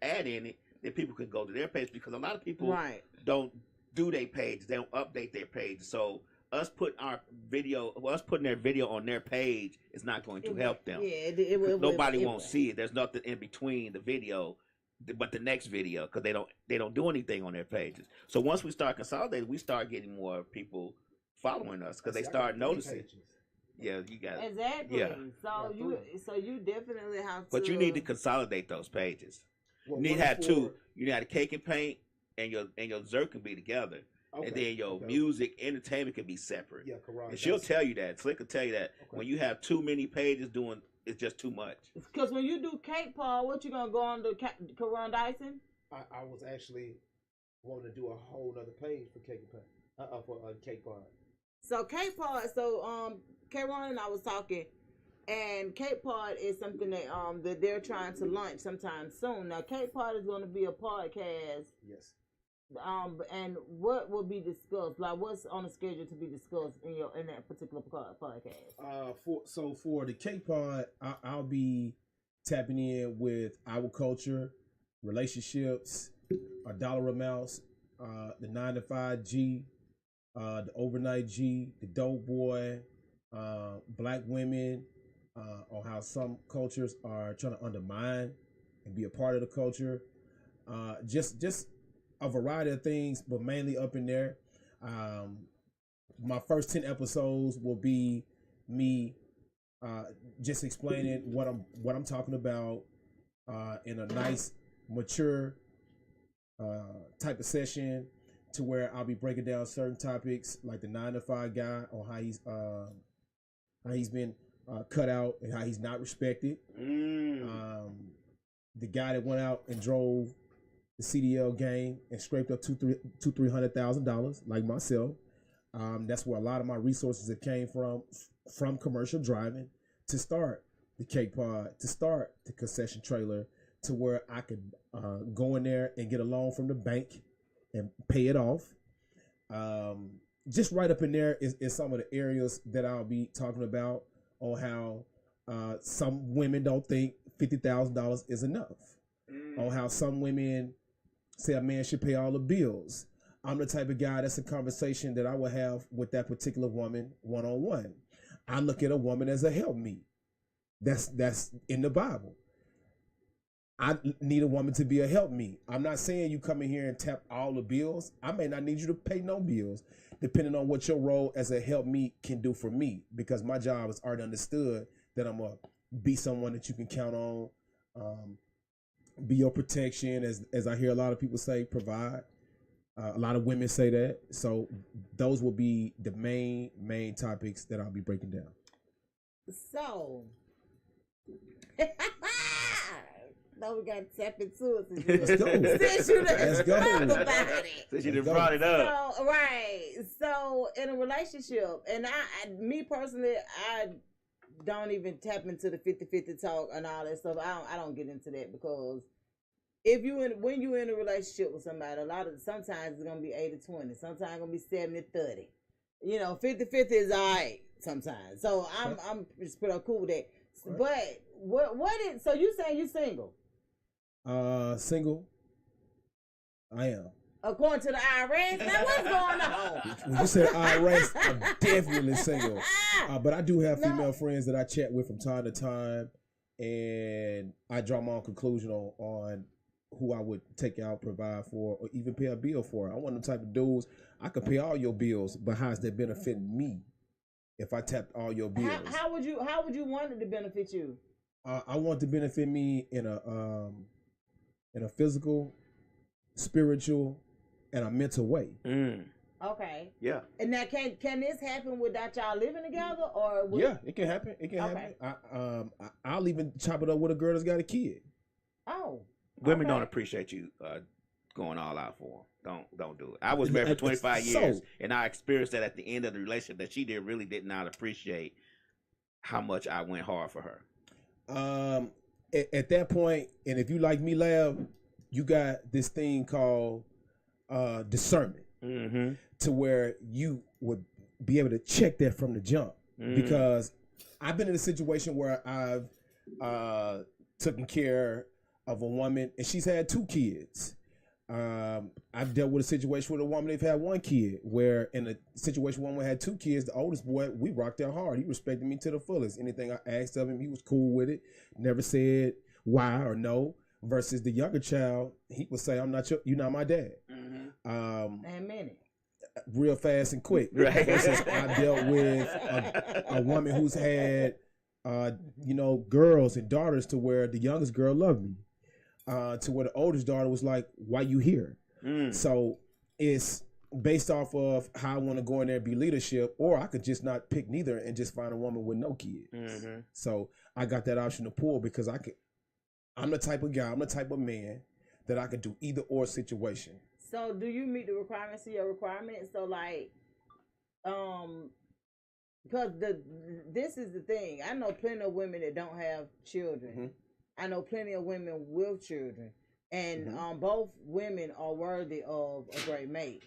ad in it, then people could go to their page, because a lot of people don't do their page, they don't update their page. So us putting their video on their page is not going to help them. Yeah, nobody won't see it. There's nothing in between the video but the next video, because they don't do anything on their pages. So once we start consolidating, we start getting more people following us, because they start noticing. Yeah, you got it. Exactly. Yeah. So you definitely have to. But you need to consolidate those pages. Well, You need to one have for- two. You need to have the cake and paint and your Zerk can be together. Okay, And then your okay. music, entertainment can be separate. Yeah, Karod And she'll Dison. tell you that. Slick will tell you that when you have too many pages doing, it's just too much. Because when you do cake pod, what you gonna go on to Karod Dison? I was actually wanting to do a whole other page for Cake and Paint. For Cake Pod. So cake pod. So Karon and I was talking, and cake pod is something that they're trying to launch sometime soon. Now cake pod is going to be a podcast. Yes. And what will be discussed? Like, what's on the schedule to be discussed in that particular podcast? For the Cake Pod, I'll be tapping in with our culture, relationships, dollar amounts, the 9 to 5 G, the overnight G, the dope boy, black women, on how some cultures are trying to undermine and be a part of the culture. Just a variety of things, but mainly up in there. My first 10 episodes will be me just explaining what I'm talking about in a nice, mature type of session, to where I'll be breaking down certain topics like the 9 to 5 guy on how he's been cut out and how he's not respected. The guy that went out and drove the CDL game and scraped up $300,000, like myself. That's where a lot of my resources that came from commercial driving to start the Cake Pod, to start the concession trailer, to where I could go in there and get a loan from the bank and pay it off. Just right up in there is some of the areas that I'll be talking about on how some women don't think $50,000 is enough. On how some women say a man should pay all the bills. I'm the type of guy that's a conversation that I will have with that particular woman one-on-one. I look at a woman as a helpmeet. That's in the Bible. I need a woman to be a helpmeet. I'm not saying you come in here and tap all the bills. I may not need you to pay no bills, depending on what your role as a helpmeet can do for me, because my job is already understood that I'm going to be someone that you can count on, be your protection, as I hear a lot of people say, provide. A lot of women say that. So those will be the main topics that I'll be breaking down. So, now we got to tap into it. Let's go. Since you Let's go. talk about it. Since you done brought it up. So, right. So, in a relationship, and me personally, I don't even tap into the 50-50 talk and all that stuff. I don't get into that, because when you're in a relationship with somebody, sometimes it's gonna be 80-20, sometimes it's gonna be 70-30. 50-50 is alright sometimes. So I'm just pretty cool with that. Right. But so you saying you single? Single. I am. According to the IRS, now what's going on? When you said IRS, I'm definitely single. But I do have female friends that I chat with from time to time, and I draw my own conclusion on who I would take out, provide for, or even pay a bill for. I want the type of dudes, I could pay all your bills, but how's that benefiting me if I tapped all your bills? How would you want it to benefit you? I want to benefit me in a physical, spiritual, and a mental way. Okay. Yeah. And now, can this happen without y'all living together, or? Yeah, it can happen. It can happen. I'll even chop it up with a girl that's got a kid. Oh. Women don't appreciate you going all out for them. Don't do it. I was married for 25 years, and I experienced that at the end of the relationship, that she really did not appreciate how much I went hard for her. At that point, and if you like me, Lab, you got this thing called discernment, to where you would be able to check that from the jump. Because I've been in a situation where I've taken care of a woman, and she's had 2 kids. I've dealt with a situation with a woman, they've had 1 kid, where in a situation one woman had 2 kids, the oldest boy, we rocked out hard. He respected me to the fullest. Anything I asked of him, he was cool with it. Never said why or no. Versus the younger child, he would say, you're not my dad. And minute. real fast and quick. Right. Versus I dealt with a woman who's had, girls and daughters to where the youngest girl loved me, to where the oldest daughter was like, "Why you here?" So it's based off of how I want to go in there and be leadership, or I could just not pick neither and just find a woman with no kids. So I got that option to pull because I'm the type of guy, I'm the type of man that I could do either or situation. So do you meet the requirements of your requirements? So like, because this is the thing. I know plenty of women that don't have children. I know plenty of women with children. And both women are worthy of a great mate.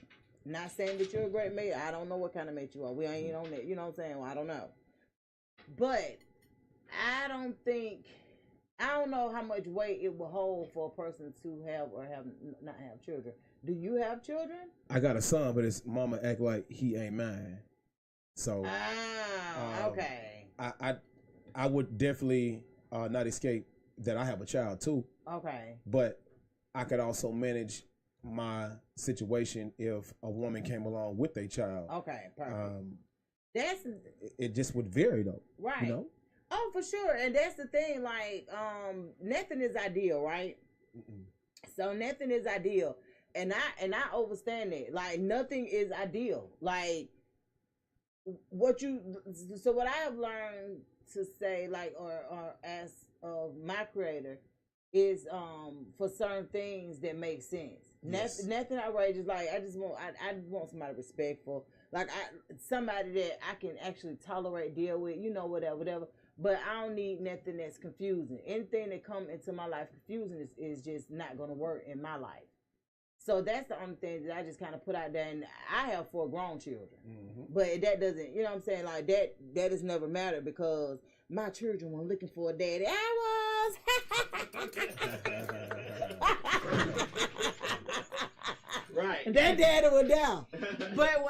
Not saying that you're a great mate. I don't know what kind of mate you are. We ain't on that. You know what I'm saying? Well, I don't know. But I don't know how much weight it will hold for a person to have or not have children. Do you have children? I got a son, but his mama act like he ain't mine. So okay. I would definitely not escape that I have a child too. Okay. But I could also manage my situation if a woman came along with a child. Okay, perfect. It just would vary though. Right. You know? Oh, for sure. And that's the thing, like, nothing is ideal, right? So nothing is ideal. And I understand it. Like, nothing is ideal. Like, what I have learned to say, like, or ask of my creator is for certain things that make sense. Yes. Nothing outrageous. Like, I want somebody respectful. Like, somebody that I can actually tolerate, deal with, whatever. But I don't need nothing that's confusing. Anything that come into my life confusing is just not going to work in my life. So that's the only thing that I just kind of put out there. And I have 4 grown children. But that doesn't, you know what I'm saying? Like, that has never mattered because my children were looking for a daddy. I was. Right. That daddy was down. But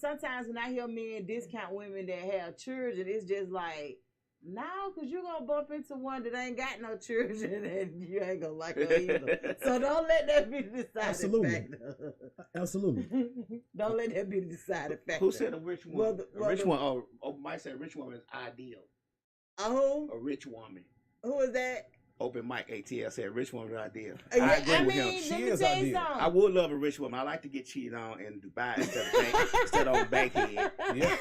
sometimes when I hear men discount women that have children, it's just like, no, because you're going to bump into one that ain't got no children and you ain't going to like her either. So don't let that be the deciding factor. Absolutely. Don't let that be the deciding factor. Who said a rich woman? Might say a rich woman is ideal. Who? A rich woman. Who is that? Open mic ATL said rich woman is ideal. I agree with him. She is ideal. I would love a rich woman. I like to get cheated on in Dubai instead of Bankhead. Yeah.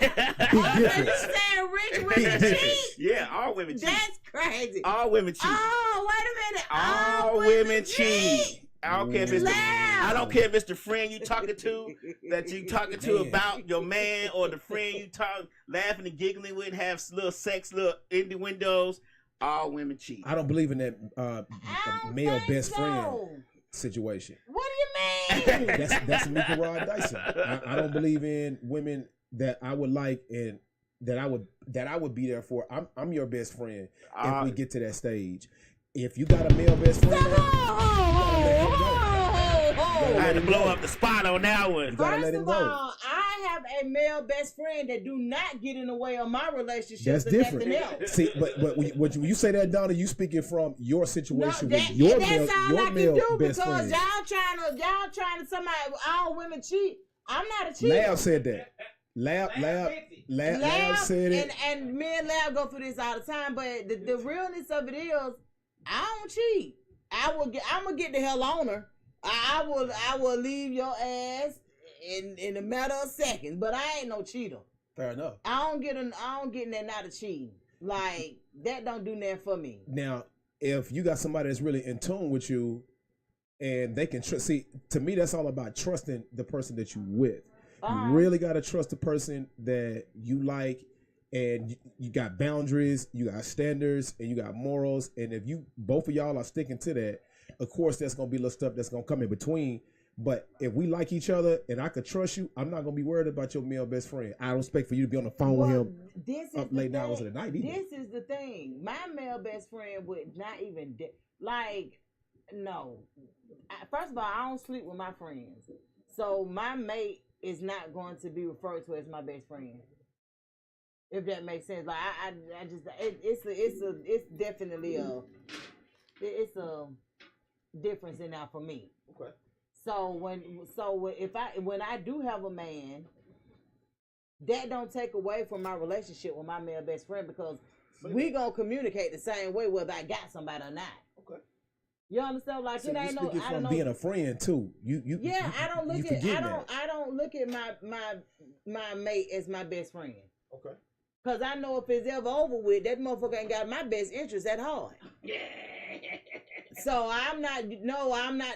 You saying rich women cheat? Yeah, all women cheat. That's crazy. All women cheat. Oh, wait a minute. All women cheat. I don't care if it's the friend you talking to about your man, or the friend you laughing and giggling with, have little sex, little innuendos. All women cheat. I don't believe in that male best friend situation. What do you mean? That's me, Karod Dison. I don't believe in women that I would like and that I would be there for. I'm your best friend if we get to that stage. If you got a male best friend, I had to blow up the spot on that one. First of all, I have a male best friend that do not get in the way of my relationship. That's different. Else. See, but when you say that, Donna, you speaking from your situation with your male best friend. Y'all trying to somebody, all women cheat. I'm not a cheater. Lab said that. Lab said it. And me and Lab go through this all the time. But the realness of it is, I don't cheat. I'm gonna get the hell on her. I will leave your ass in a matter of seconds, but I ain't no cheater. Fair enough. I don't get in that not a cheating. Like, that don't do nothing for me. Now, if you got somebody that's really in tune with you and they can trust, see, to me that's all about trusting the person that you with. You really gotta trust the person that you like, and you got boundaries, you got standards, and you got morals. And if both of y'all are sticking to that, of course, there's going to be little stuff that's going to come in between. But if we like each other and I could trust you, I'm not going to be worried about your male best friend. I don't expect for you to be on the phone with him up late hours of the night either. This is the thing. My male best friend would not even, no. First of all, I don't sleep with my friends. So my mate is not going to be referred to as my best friend. If that makes sense. Like, I just, it's definitely it's a difference in that for me. Okay. So when I do have a man, that don't take away from my relationship with my male best friend because we gonna communicate the same way whether I got somebody or not. Okay. You understand? Like So it ain't no. I don't know. being a friend too. I don't look at my mate as my best friend. Okay. Cause I know if it's ever over with, that motherfucker ain't got my best interest at heart. Yeah. So I'm not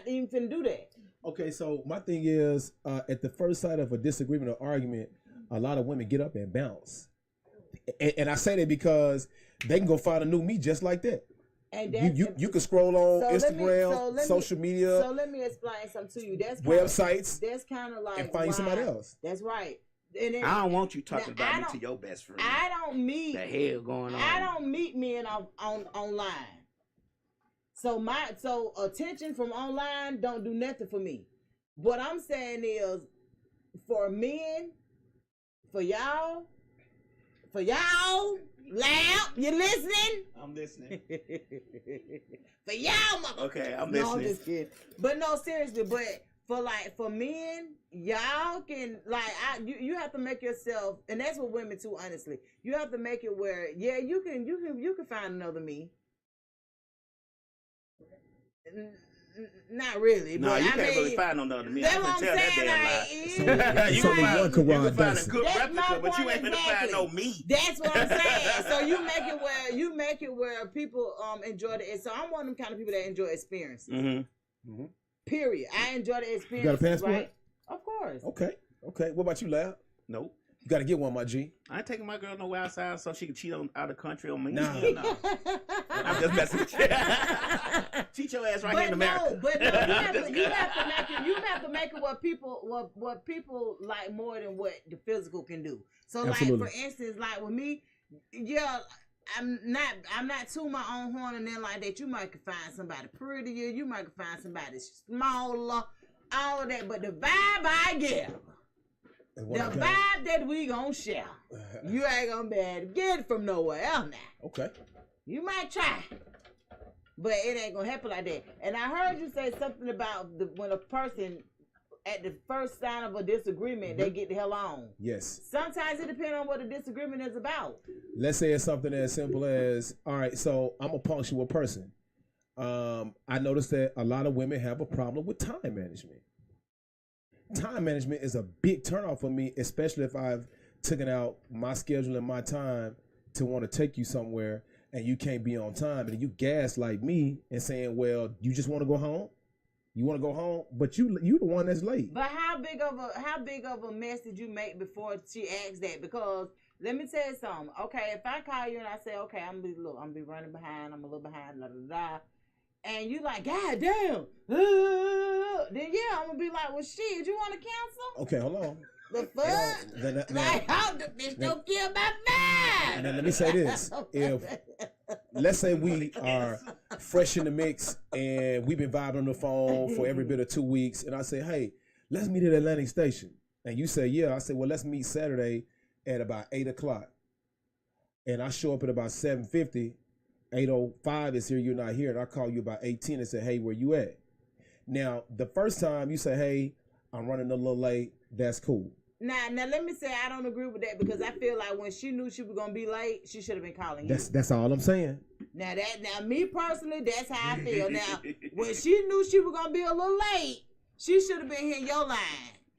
even finna do that. Okay, so my thing is, at the first sight of a disagreement or argument, a lot of women get up and bounce. And I say that because they can go find a new me just like that. And you can scroll on Instagram, social media. So let me explain something to you. That's websites. That's kind of like and find somebody else. That's right. And I don't want you talking about me to your best friend. I don't meet the hell going on. I don't meet men online. So attention from online don't do nothing for me. What I'm saying is, for men, for y'all, Lab, you listening? I'm listening. For y'all, mother. Okay, I'm listening. No, I'm just kidding. But no, seriously, for men, y'all can you have to make yourself, and that's what women too. Honestly, you have to make it where you can find another me. Not really. No, you can't really find no other me. That's what I'm saying. You can find a good That's replica, but you ain't gonna find no me. That's what I'm saying. So you make it where people enjoy it. So I'm one of them kind of people that enjoy experiences. Mm-hmm. Period. I enjoy the experience. You got a passport? Right? Of course. Okay. What about you, Lab? Nope. You got to get one, my G. I ain't taking my girl nowhere outside so she can cheat out of the country on me. No. I'm just messing with you. Cheat your ass right here in America. You have to make it what people like more than what the physical can do. So Absolutely. Like for instance, like with me, I'm not to my own horn and then like that. You might find somebody prettier, you might find somebody smaller, all of that. But the vibe I get. The vibe that we gonna share, you ain't gonna be able to get it from nowhere else now. Okay. You might try, but it ain't gonna happen like that. And I heard you say something about when a person, at the first sign of a disagreement, they get the hell on. Yes. Sometimes it depends on what the disagreement is about. Let's say it's something as simple as, all right, so I'm a punctual person. I noticed that a lot of women have a problem with time management. Time management is a big turnoff for me, especially if I've taken out my schedule and my time to want to take you somewhere and you can't be on time and you gaslight me and saying, well, you just want to go home? You want to go home, but you the one that's late. But how big of a mess did you make before she asked that? Because let me tell you something. Okay, if I call you and I say, okay, I'm gonna be running behind, I'm a little behind, and you like, God damn, then I'm gonna be like, well, shit, you want to cancel? Okay, hold on. The fuck? Like, how the bitch don't kill my vibe? And then let me say this: let's say we are fresh in the mix and we've been vibing on the phone for every bit of 2 weeks, and I say, hey, let's meet at Atlantic Station, and you say, yeah. I say, well, let's meet Saturday at about 8:00, and I show up at about 7:50. 8:05 is here, you're not here, and I call you about 8:10 and say, hey, where you at? Now, the first time you say, hey, I'm running a little late, that's cool. Now let me say I don't agree with that because I feel like when she knew she was gonna be late, she should have been calling you. That's all I'm saying. Now me personally, that's how I feel. Now, when she knew she was gonna be a little late, she should have been hitting your line.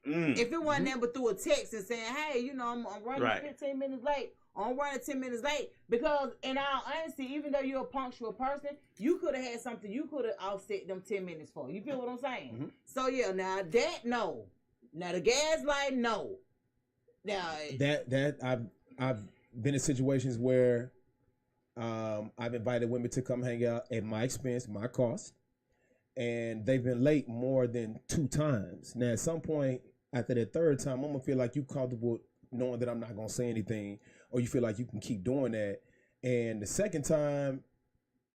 If it wasn't nothing but through a text and saying, hey, I'm running 15 minutes late. I'm running 10 minutes late because, in all honesty, even though you're a punctual person, you could have had something you could have offset them 10 minutes for. You feel what I'm saying? Mm-hmm. So yeah, now that no, now the gaslight no. Now I've been in situations where I've invited women to come hang out at my expense, my cost, and they've been late more than 2 times. Now at some point after that third time, I'm gonna feel like you comfortable knowing that I'm not gonna say anything, or you feel like you can keep doing that. And the second time,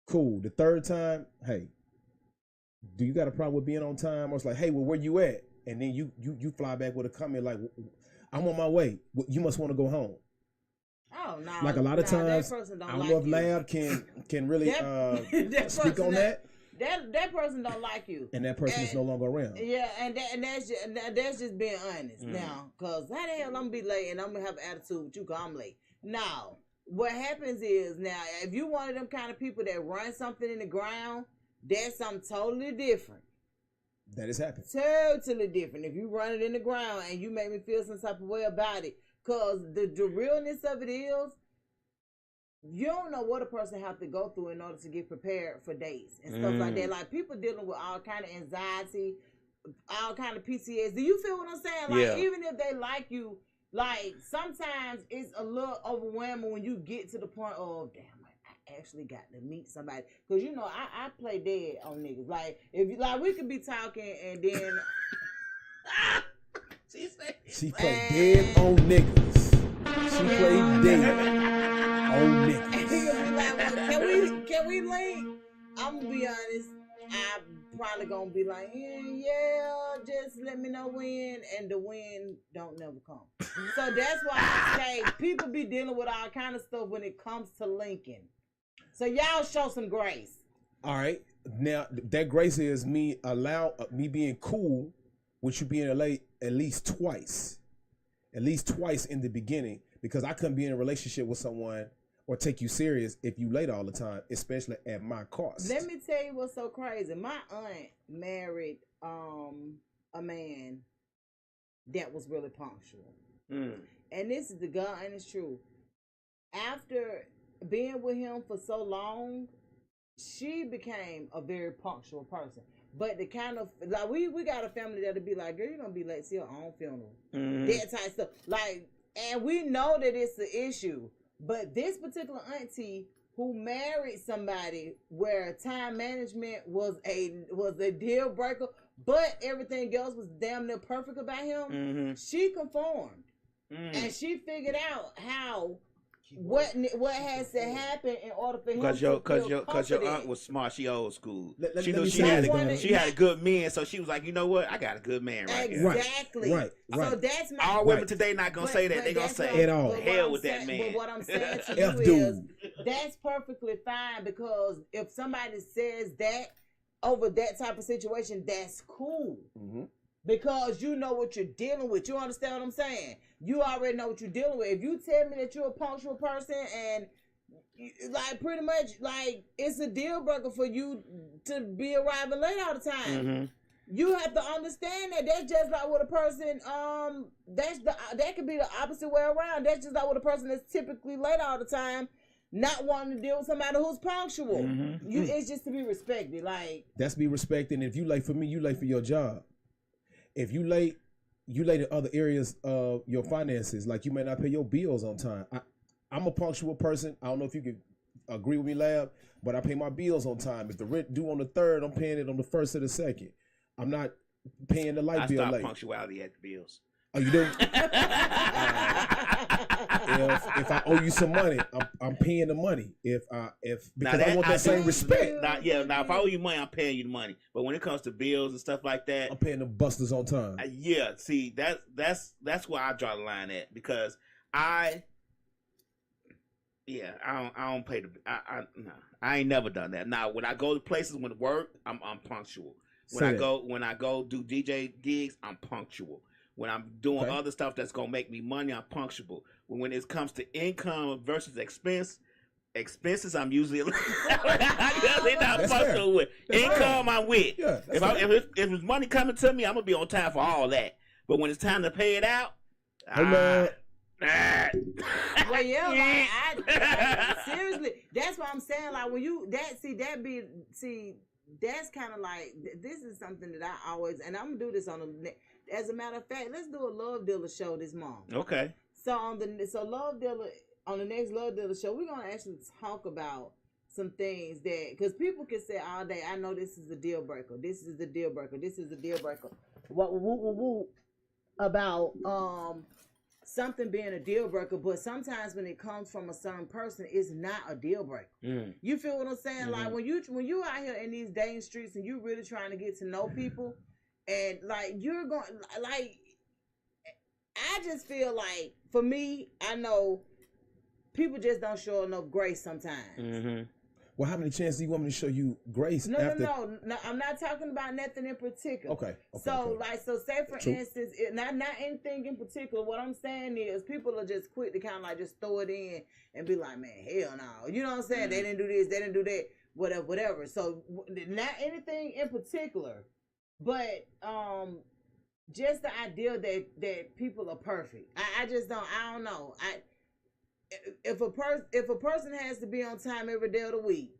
cool. The third time, hey, do you got a problem with being on time? Or it's like, hey, well, where you at? And then you fly back with a comment like, I'm on my way. You must want to go home. Oh no! Like a lot of times, I don't know if Lab can really speak on that. that person don't like you, and that person is no longer around. Yeah, and that's just being honest now. Cause how the hell I'm gonna be late and I'm gonna have an attitude with you? Cause I'm late. Now, what happens is now if you one of them kind of people that run something in the ground, that's something totally different. That has happened. Totally different. If you run it in the ground and you make me feel some type of way about it, cause the realness of it is. You don't know what a person have to go through in order to get prepared for dates and stuff like that. Like people dealing with all kind of anxiety, all kind of PTSD. Do you feel what I'm saying? Like even if they like you, like sometimes it's a little overwhelming when you get to the point of damn, I actually got to meet somebody. Cause you know I play dead on niggas. Like if you like we could be talking and then she played dead on niggas. She played dead. Oh, niggas. Can we link? I'm gonna be honest. I'm probably gonna be like, yeah, just let me know when, and the when don't never come. So that's why I say people be dealing with all kind of stuff when it comes to linking. So y'all show some grace. All right. Now that grace is me being cool with you being late at least twice in the beginning, because I couldn't be in a relationship with someone or take you serious if you late all the time, especially at my cost. Let me tell you what's so crazy. My aunt married a man that was really punctual. And this is the God honest truth. After being with him for so long, she became a very punctual person. But the kind of like we got a family that'll be like, girl, you're gonna be late to your own funeral. That type of stuff. Like, and we know that it's an issue. But this particular auntie who married somebody where time management was a deal breaker, but everything else was damn near perfect about him, she conformed. And she figured out how what has to happen in order for him to feel confident. Because your aunt was smart. She old school. She knew she had a good man, so she was like, you know what? I got a good man right here. Exactly. Right. So that's my all women today not gonna say that. They gonna say at all. Hell with that man. But what I'm saying to you is that's perfectly fine, because if somebody says that over that type of situation, that's cool. Because you know what you're dealing with. You understand what I'm saying? You already know what you're dealing with. If you tell me that you're a punctual person and like pretty much like it's a deal breaker for you to be arriving late all the time. You have to understand that that's just like with a person. That could be the opposite way around. That's just like with a person that's typically late all the time, not wanting to deal with somebody who's punctual. It's just to be respected. Like that's be respected. And if you late for me, you late for your job. If you late in other areas of your finances, like you may not pay your bills on time. I'm a punctual person. I don't know if you can agree with me, Lab, but I pay my bills on time. If the rent due on the 3rd, I'm paying it on the 1st or the 2nd. I'm not paying the light bill late. I stopped punctuality at the bills. Oh, you do? If I owe you some money, I'm paying the money. Because I want that same respect. Now, if I owe you money, I'm paying you the money. But when it comes to bills and stuff like that, I'm paying the busters on time. See, that's where I draw the line at, because I don't pay the. I ain't never done that. Now, when I go to places when work, I'm punctual. When I go do DJ gigs, I'm punctual. When I'm doing other stuff that's gonna make me money, I'm punctual. When it comes to income versus expenses, I'm usually not punctual with. Income, I'm with. Yeah, if it's money coming to me, I'm gonna be on time for all that. But when it's time to pay it out, well, yeah, like, seriously, that's what I'm saying. Like when you that's kind of like, this is something that I always, and I'm gonna do this as a matter of fact, let's do a Love Dealer show this month. Okay. So on the next Love Dealer show, we're gonna actually talk about some things that, because people can say all day, I know this is a deal breaker. This is the deal breaker. This is a deal breaker. About something being a deal breaker, but sometimes when it comes from a certain person, it's not a deal breaker. You feel what I'm saying? Like when you out here in these dating streets and you really trying to get to know people, and like you're going, like I just feel like for me, I know people just don't show enough grace sometimes. Well, how many chances do you want me to show you grace? No, after? no. I'm not talking about nothing in particular. Okay. So say for True. instance, not anything in particular. What I'm saying is, people are just quick to kind of like just throw it in and be like, man, hell no. You know what I'm saying? They didn't do this, they didn't do that, whatever. So not anything in particular, but just the idea that people are perfect. I just don't. I don't know. If a person has to be on time every day of the week,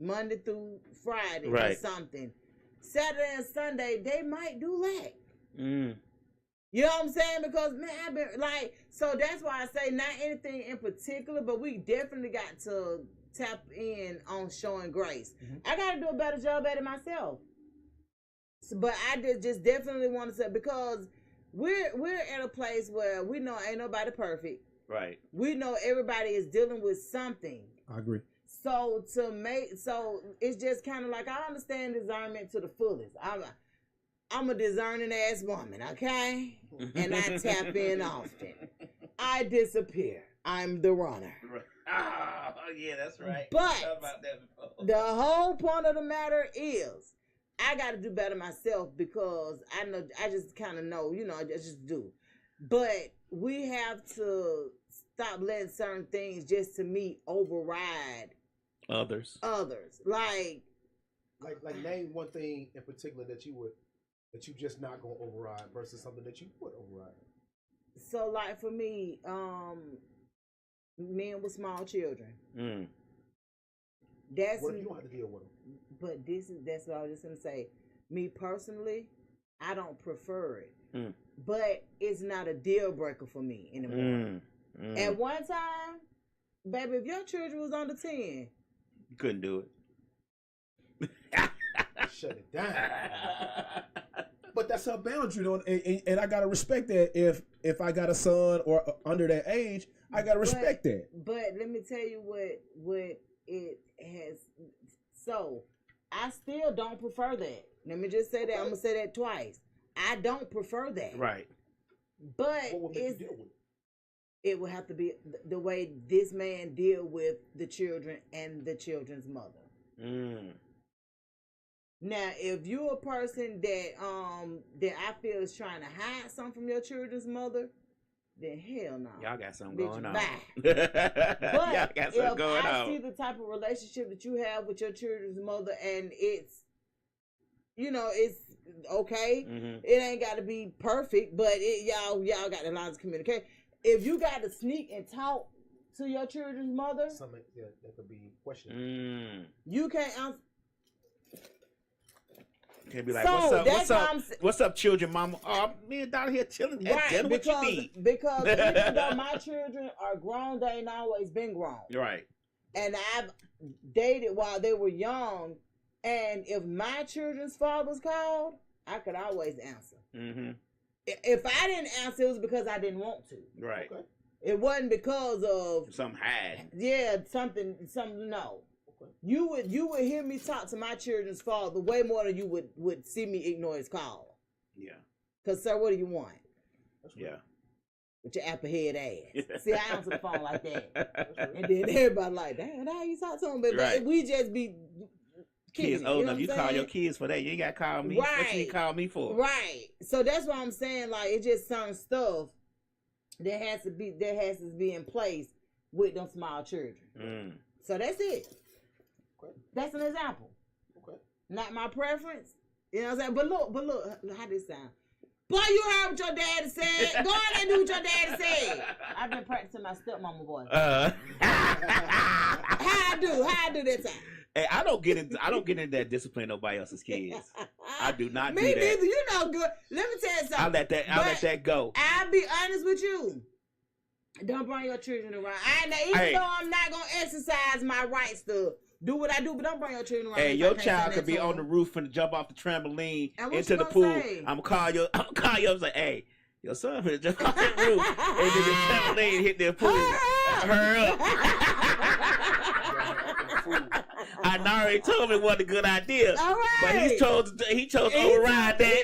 Monday through Friday or something, Saturday and Sunday they might do lack. You know what I'm saying? Because man, I've been like, so that's why I say not anything in particular, but we definitely got to tap in on showing grace. I got to do a better job at it myself. So, but I just definitely want to say, because we're at a place where we know ain't nobody perfect. Right. We know everybody is dealing with something. I agree. So it's just kind of like, I understand discernment to the fullest. I'm a discerning ass woman, okay? And I tap in often. I disappear. I'm the runner. Oh, yeah, that's right. But about that before. The whole point of the matter is, I got to do better myself, because I just kind of know, I just do. But we have to stop letting certain things just to me override others. Like name one thing in particular that you just not gonna override versus something that you would override. So like for me, men with small children. That's what if you don't have to deal with them? But that's what I was just gonna say. Me personally, I don't prefer it. But it's not a deal breaker for me anymore. At one time, baby, if your children was under 10, you couldn't do it. Shut it down. But that's her boundary, though, and I gotta respect that. If I got a son or under that age, I gotta respect that. But let me tell you what it has. So I still don't prefer that. Let me just say that. I'm gonna say that twice. I don't prefer that. Right. But it will have to be the way this man deal with the children and the children's mother. Now, if you're a person that I feel is trying to hide something from your children's mother, then hell no. Y'all got something going on. But Y'all got something going on. I see the type of relationship that you have with your children's mother, and it's okay. It ain't got to be perfect, but y'all got the lines of communication. If you got to sneak and talk to your children's mother, something that could be questionable. You can't answer. Can't be like, what's up, children, mama? Oh, me and Dolly here chilling. Right, what you need? Because even though my children are grown, they ain't always been grown. Right. And I've dated while they were young, and if my children's fathers called, I could always answer. If I didn't answer, it was because I didn't want to. Right. Okay. It wasn't because of some had. Yeah, something. No. Okay. You would hear me talk to my children's father way more than you would see me ignore his call. Yeah. Cause sir, what do you want? Yeah. With your apple head ass. See, I answer the phone like that, and then everybody like, damn, how you talk to him? But we just be. Kids old enough, you call your kids for that. You ain't got to call me. Right. What you call me for? Right. So that's what I'm saying. Like, it's just some stuff that has to be in place with them small children. So that's it. Okay. That's an example. Okay. Not my preference. You know what I'm saying? But look, how this sound? Boy, you heard what your daddy said. Go on and do what your daddy said. I've been practicing my stepmama voice. How I do that time? Hey, I don't get into that discipline nobody else's kids. I do not do that. Me neither. You know good. Let me tell you something. I'll let that go. I'll be honest with you. Don't bring your children around. Even though I'm not gonna exercise my rights to do what I do, but don't bring your children around. Hey, your child could be on the roof and jump off the trampoline into the pool. I'm gonna call you and say, hey, your son finna jump off that roof and then the trampoline hit the pool. Hurry up. I already told him it wasn't a good idea. All right. But he chose to override that.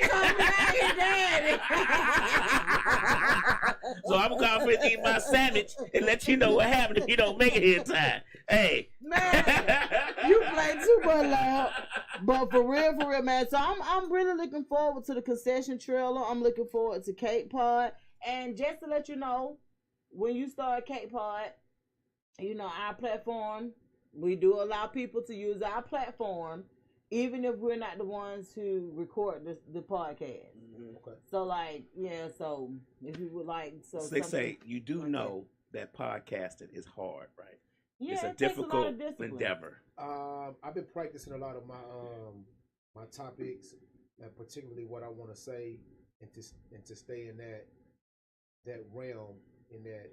So I'm going to eat my sandwich and let you know what happened if you don't make it here in time. Hey. Man, but loud. But for real, man. So I'm really looking forward to the concession trailer. I'm looking forward to Cake Pod. And just to let you know, when you start Cake Pod, you know, our platform, we do allow people to use our platform, even if we're not the ones who record the podcast. Okay. So, like, yeah, so if you would like... They say you do know that podcasting is hard, right? Yeah, it's a takes difficult a lot of discipline. endeavor. I've been practicing a lot of my topics, and particularly what I want to say, and to stay in that realm, in that.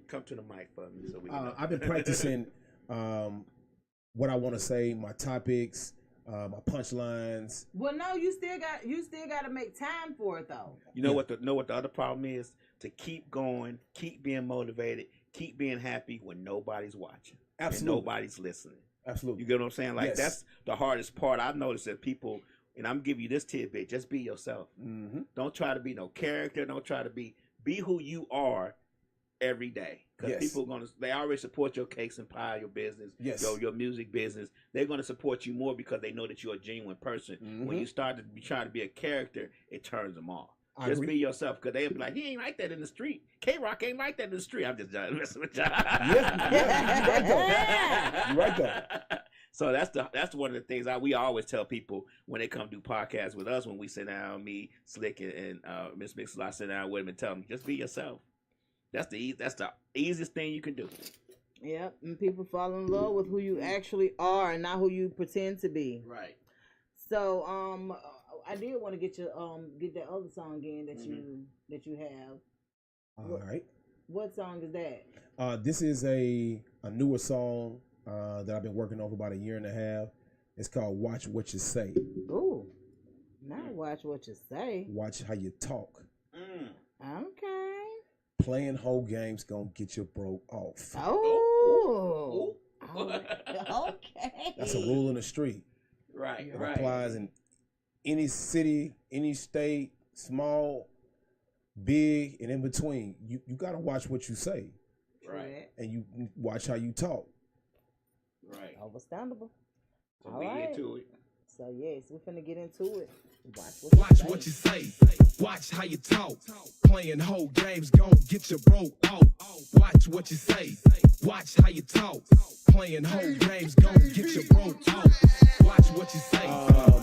Come to the mic for me, so we can know. I've been practicing what I want to say, my topics, my punchlines. Well, no, you still got to make time for it though. You know what the other problem is? To keep going, keep being motivated, keep being happy when nobody's watching. Absolutely. And nobody's listening. Absolutely. You get what I'm saying? Like, yes. That's the hardest part. I've noticed that people, and I'm giving you this tidbit, just be yourself. Mm-hmm. Don't try to be no character. Don't try to be who you are every day. Because people they already support your cakes and pie, your business, your music business. They're going to support you more because they know that you're a genuine person. Mm-hmm. When you start to be trying to be a character, it turns them off. I Just agree. be yourself, because they'll be like, he ain't like that in the street. K-Rock ain't like that in the street. I'm just messing with y'all. Yeah, you're right though. So that's one of the things we always tell people when they come do podcasts with us. When we sit down, me, Slick, and Miss Mixalot sit down with them and tell them, just be yourself. That's the easiest thing you can do. Yep, and people fall in love with who you actually are and not who you pretend to be. Right. So I did want to get that other song again that you have. All right. What song is that? This is a newer song that I've been working on for about a year and a half. It's called Watch What You Say. Ooh, not Watch What You Say. Watch how you talk. Okay. Playing whole games gonna get you broke off. Oh. Okay. That's a rule in the street. Right. It applies in any city, any state, small, big, and in between. You gotta watch what you say. Right. And you watch how you talk. Right. Understandable. So All we right. into it. So yes, we're finna get into it. Watch what you say. Watch how you talk. Playing whole games gon' get you broke off. Watch what you say. Watch how you talk. Playing whole games gon' get you broke off. Watch what you say.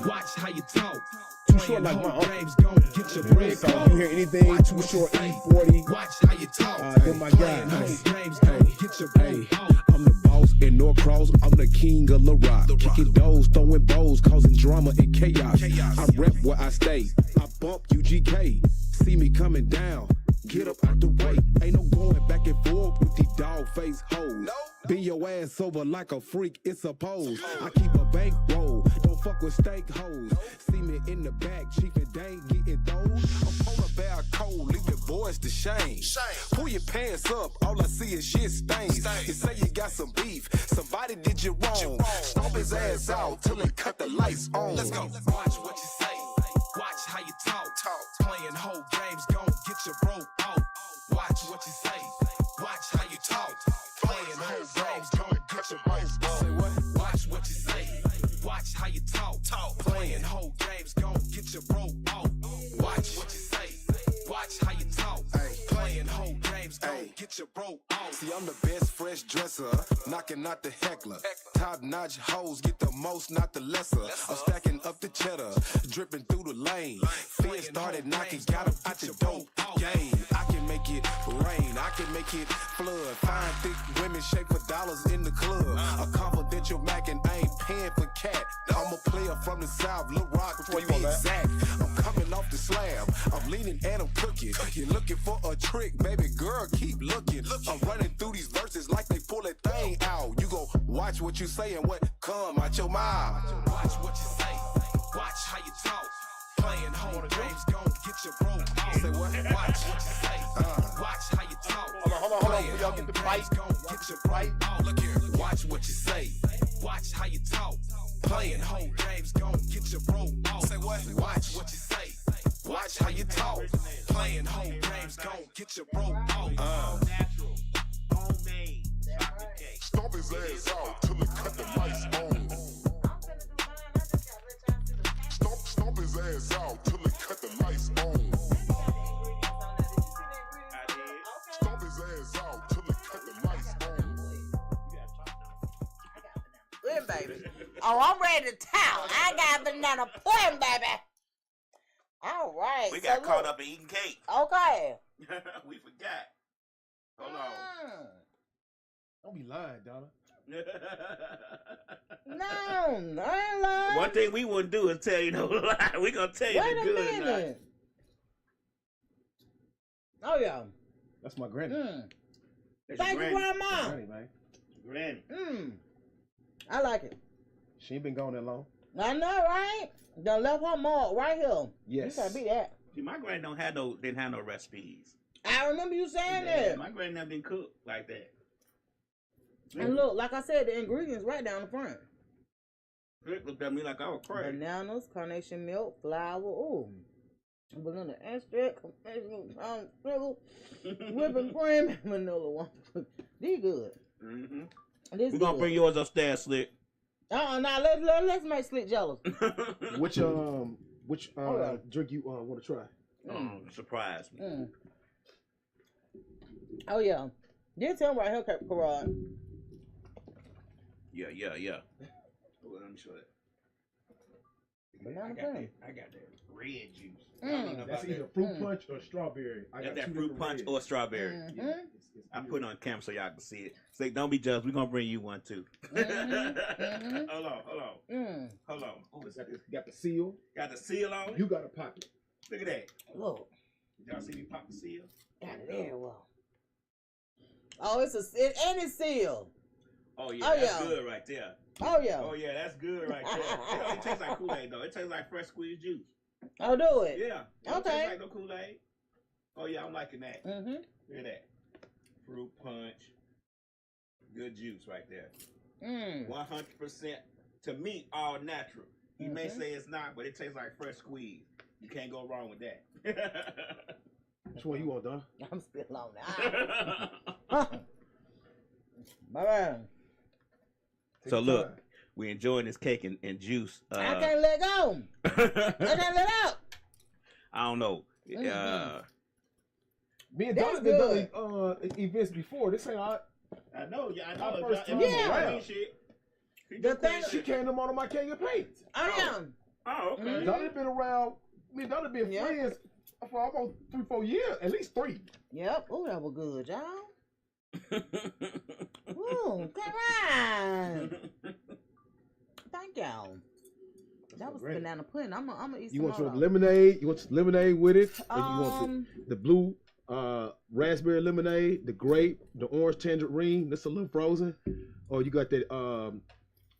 Watch how you talk. Too short like my games gon' get you broke So off. if you hear anything too short, E40. Watch how you talk. Then my guy. Games gon' get you broke off. I'm the boss in Norcross. I'm the king of La Rock. Kicking doors, throwing bows, causing drama and chaos. I rep where I stay. I bump UGK. See me coming down. Get up out the way. Ain't no going back and forth with these dog face hoes. Bend your ass over like a freak, it's a pose. I keep a bankroll, don't fuck with steak hoes. See me in the back, chief and dang getting those. I'm on a bear cold, leave your boys to shame. Pull your pants up, all I see is shit stains. You say you got some beef, somebody did you wrong. Stomp his ass out till it cut the lights on. Let's go. Watch what you say, watch how you talk. Playing whole games gon' get you broke out. Watch what you say, watch how you talk. Playing whole games gon' get you broke out. Say what? Watch what you say, watch how you talk. Playing whole games gon' get you broke out. Watch what you say, watch how you talk. Playing whole games gon' get you broke out. See, I'm the best fresh dresser, knocking out the heckler. Top notch hoes get the most, not the lesser. I'm stacking up the cheddar, dripping through the lane. Fear started knocking, got 'em out your dope game. I can make it rain, I can make it flood. Fine, thick women shake for dollars in the club. A confidential Mac and I ain't paying for cat. I'm a player from the South, Lil Rock to be exact. I'm coming off the slab, I'm leaning and I'm cooking. You're looking for a trick, baby girl, keep looking. I'm running through these verses like they pull that thing out. You go watch what you say and what come out your mouth. Watch what you say, watch how you talk. Playing home games gon' get you broke. Say what? Watch what you say, watch how you talk. Hold on, y'all get the fight. Gon' get you right. Look here, watch what you say, watch how you talk. Playing home games gon' get you broke. Say what? Watch what you say, watch how you talk. Playing home games gon' get you broke. Natural, homemade, chocolate cake. Stomp his ass out till it cut the lights on. I'm finna pudding, baby. Oh, I'm ready to town. I got banana pudding, baby. All right. We got so caught look. up in eating cake. Okay. We forgot. Hold on. Don't be lying, Donna. No, I ain't lying. One thing we wouldn't do is tell you no lie. We gonna tell you Wait the a good and not. minute. Oh, yeah. That's my granny. That's Thank your you, granny. Grandma. Granny, man. Granny. I like it. She ain't been gone that long. I know, right? Done left her mark right here. Yes. You can't beat that. See, my granny didn't have no recipes. I remember you saying Yeah, that. my granny never been cooked like that. And look, like I said, the ingredients right down the front. Rick looked at me like I was crazy. Bananas, carnation milk, flour, ooh. Vanilla extract, whipping cream, and vanilla one. These good. This We're gonna bring yours upstairs, Slick. Now let's make Slick jealous. Which drink you want to try? Surprise me. Oh yeah, this him right here, Karod. Yeah. Well, let me show that. Banana I got that red juice. That's either fruit punch or strawberry. I Got got that two fruit different punch reds. or strawberry. Yeah, it's I put it on camera so y'all can see it. Slick, don't be jealous. We're gonna bring you one too. Hold on. Oh, it's got the seal. Got the seal on it? You got to pop it. Look at that. Look. Y'all see me pop the seal? Got it there, well. Oh, it's sealed. Oh yeah, that's good right there. Oh yeah. Oh yeah, that's good right there. It tastes like Kool-Aid though. It tastes like fresh squeezed juice. Oh, do it. Yeah. It don't Okay. taste like no Kool-Aid. Oh yeah, I'm liking that. Look at that. Fruit punch. Good juice right there. 100% to me, all natural. You may say it's not, but it tastes like fresh squeeze. You can't go wrong with that. Which one you want, Don? I'm still on that. Bye-bye. So look, we enjoying this cake and juice. I can't let go. I can't let out. I don't know. Me and Don have been done events before. This ain't our. I know. I know. Our first time around. The thing She came to one of my King of Paints. I am. Oh, okay. Donna been around. Me and Donna been friends for almost 3-4 years, at least 3. Yep. Oh, that was good, y'all. Ooh, come on. Thank y'all. That was banana pudding. I'm gonna eat some You want more some though. lemonade? You want some lemonade with it? And you want the blue raspberry lemonade, the grape, the orange tangerine, that's a little frozen. Or you got that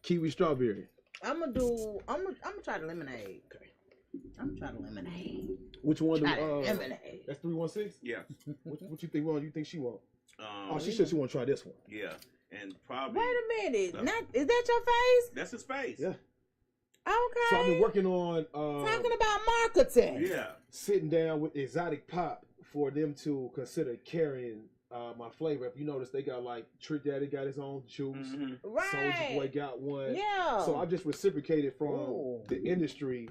kiwi strawberry. I'm gonna try the lemonade. Okay. I'm gonna try the lemonade. Which one? Lemonade. That's 316? Yeah. What you think? You think she want? She said she want to try this one. Yeah, and probably. Wait a minute. Is that your face? That's his face. Yeah. Okay. So I've been working on talking about marketing. Yeah. Sitting down with Exotic Pop for them to consider carrying my flavor. If you notice, they got like Trick Daddy got his own juice. Right. Soulja Boy got one. Yeah. So I just reciprocated from the industry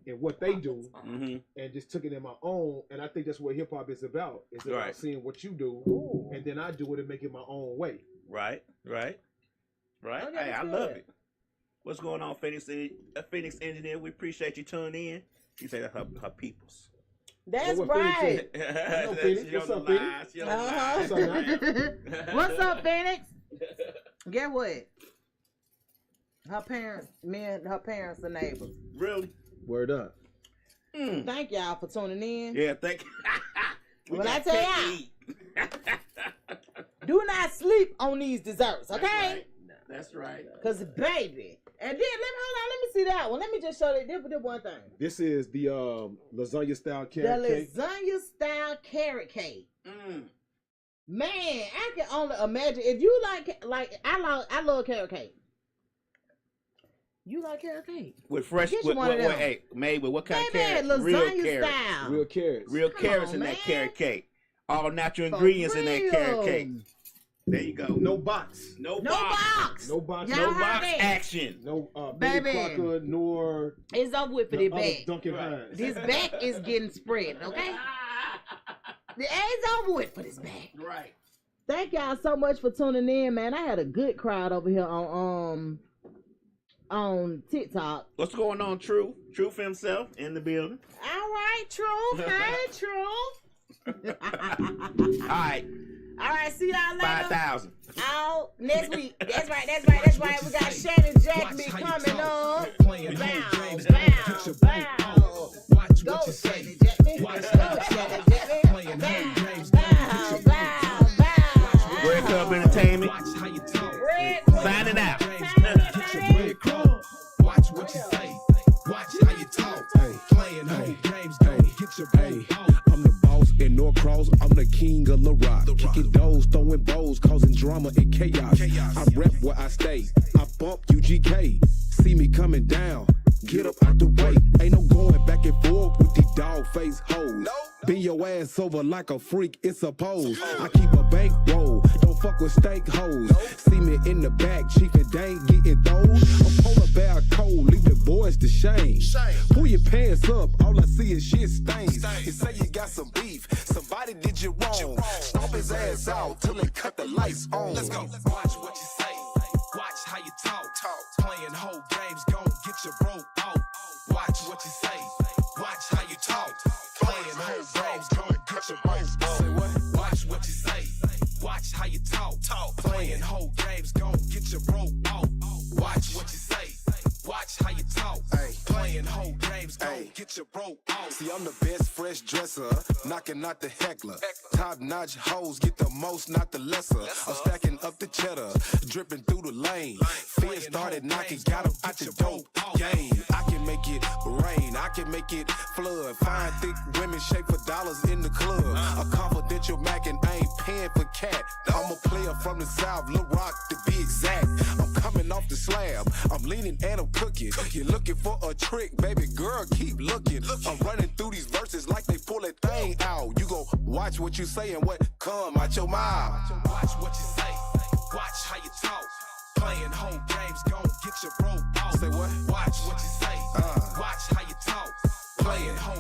and what they do, and just took it in my own. And I think that's what hip hop is about. It's about seeing what you do, and then I do it and make it my own way. Right. Okay, Hey, I love it. What's going on, Phoenix Engineer? We appreciate you tuning in. You say that's her peoples. That's right. What's up, Phoenix? What's up, Phoenix? Get what? Her parents are neighbors. Really? Word up. Thank y'all for tuning in. Yeah, thank you. When I tell y'all, do not sleep on these desserts, okay? That's right. Cause baby, and then let me see that one. Let me just show you this one thing. This is the lasagna style carrot cake. The lasagna style carrot cake. Man, I can only imagine if you like I love carrot cake. You like carrot cake? With fresh, made with what kind of carrots? Lasagna Real carrots. style. Real carrots. Real carrots in that carrot cake. All natural ingredients in that carrot cake. There you go. No box. No box. No box. Y'all No box heard it. action. No Baby. Baby Crocker nor It's over with for the back. Duncan Hines. This back is getting spread, okay? The A's over with for this back. Right. Thank y'all so much for tuning in, man. I had a good crowd over here on on TikTok. What's going on, Truth? Truth himself in the building. All right, Truth. Hey, Truth. All right, see y'all later. 5,000. Out next week. That's right. We got Shannon Jackby coming up. Bow. Go, Shannon Jackby. Go, Shannon Jackby. Bow. Red Club Entertainment. Signing out. Watch what you say. Watch how you talk. Playing home games, don't get your brain. I'm the boss in Norcross. I'm the king of La Rock. Kicking doors, throwing bows, causing drama and chaos. I rep where I stay. I bump UGK. See me coming down. Get up out the way. Ain't no going back and forth with these dog face hoes. Bend your ass over like a freak, it's a pose. I keep a bankroll, don't fuck with stank hoes. See me in the back, chief and dang getting those. A polar bear cold, leave the boys to shame. Pull your pants up, all I see is shit stains. You say you got some beef, somebody did you wrong. Stomp his ass out till they cut the lights on. Let's go. Watch what you say, watch how you talk. Playing whole games, gon' get your broke out. Watch what you say, watch how you talk. Playing whole games, gon' get your broke out. Say what? Watch what you say, watch how you talk. Playing whole games, gon' get your broke out. Watch what you say, watch how you talk. Playing whole games, gon' get your broke out. See, I'm the best fresh dresser, knocking out the heckler. Top notch hoes get the most, not the lesser. I'm stacking up the cheddar, dripping through the lane. Fear started knocking, got him out the dope game. I can make it rain, I can make it flood. Fine, thick women shake for dollars in the club. A confidential Mac and I ain't paying for cat. I'm a player from the South, Lil Rock to be exact. I'm coming off the slab, I'm leaning and I'm cooking. You're looking for a trick, baby girl, keep looking. I'm running through these verses like they pull that thing out. You gon' watch what you say and what come out your mouth. Watch what you say, watch how you talk. Playing whole games, gon' get your broke out. Say what? Watch what you say, watch how you talk. Playing whole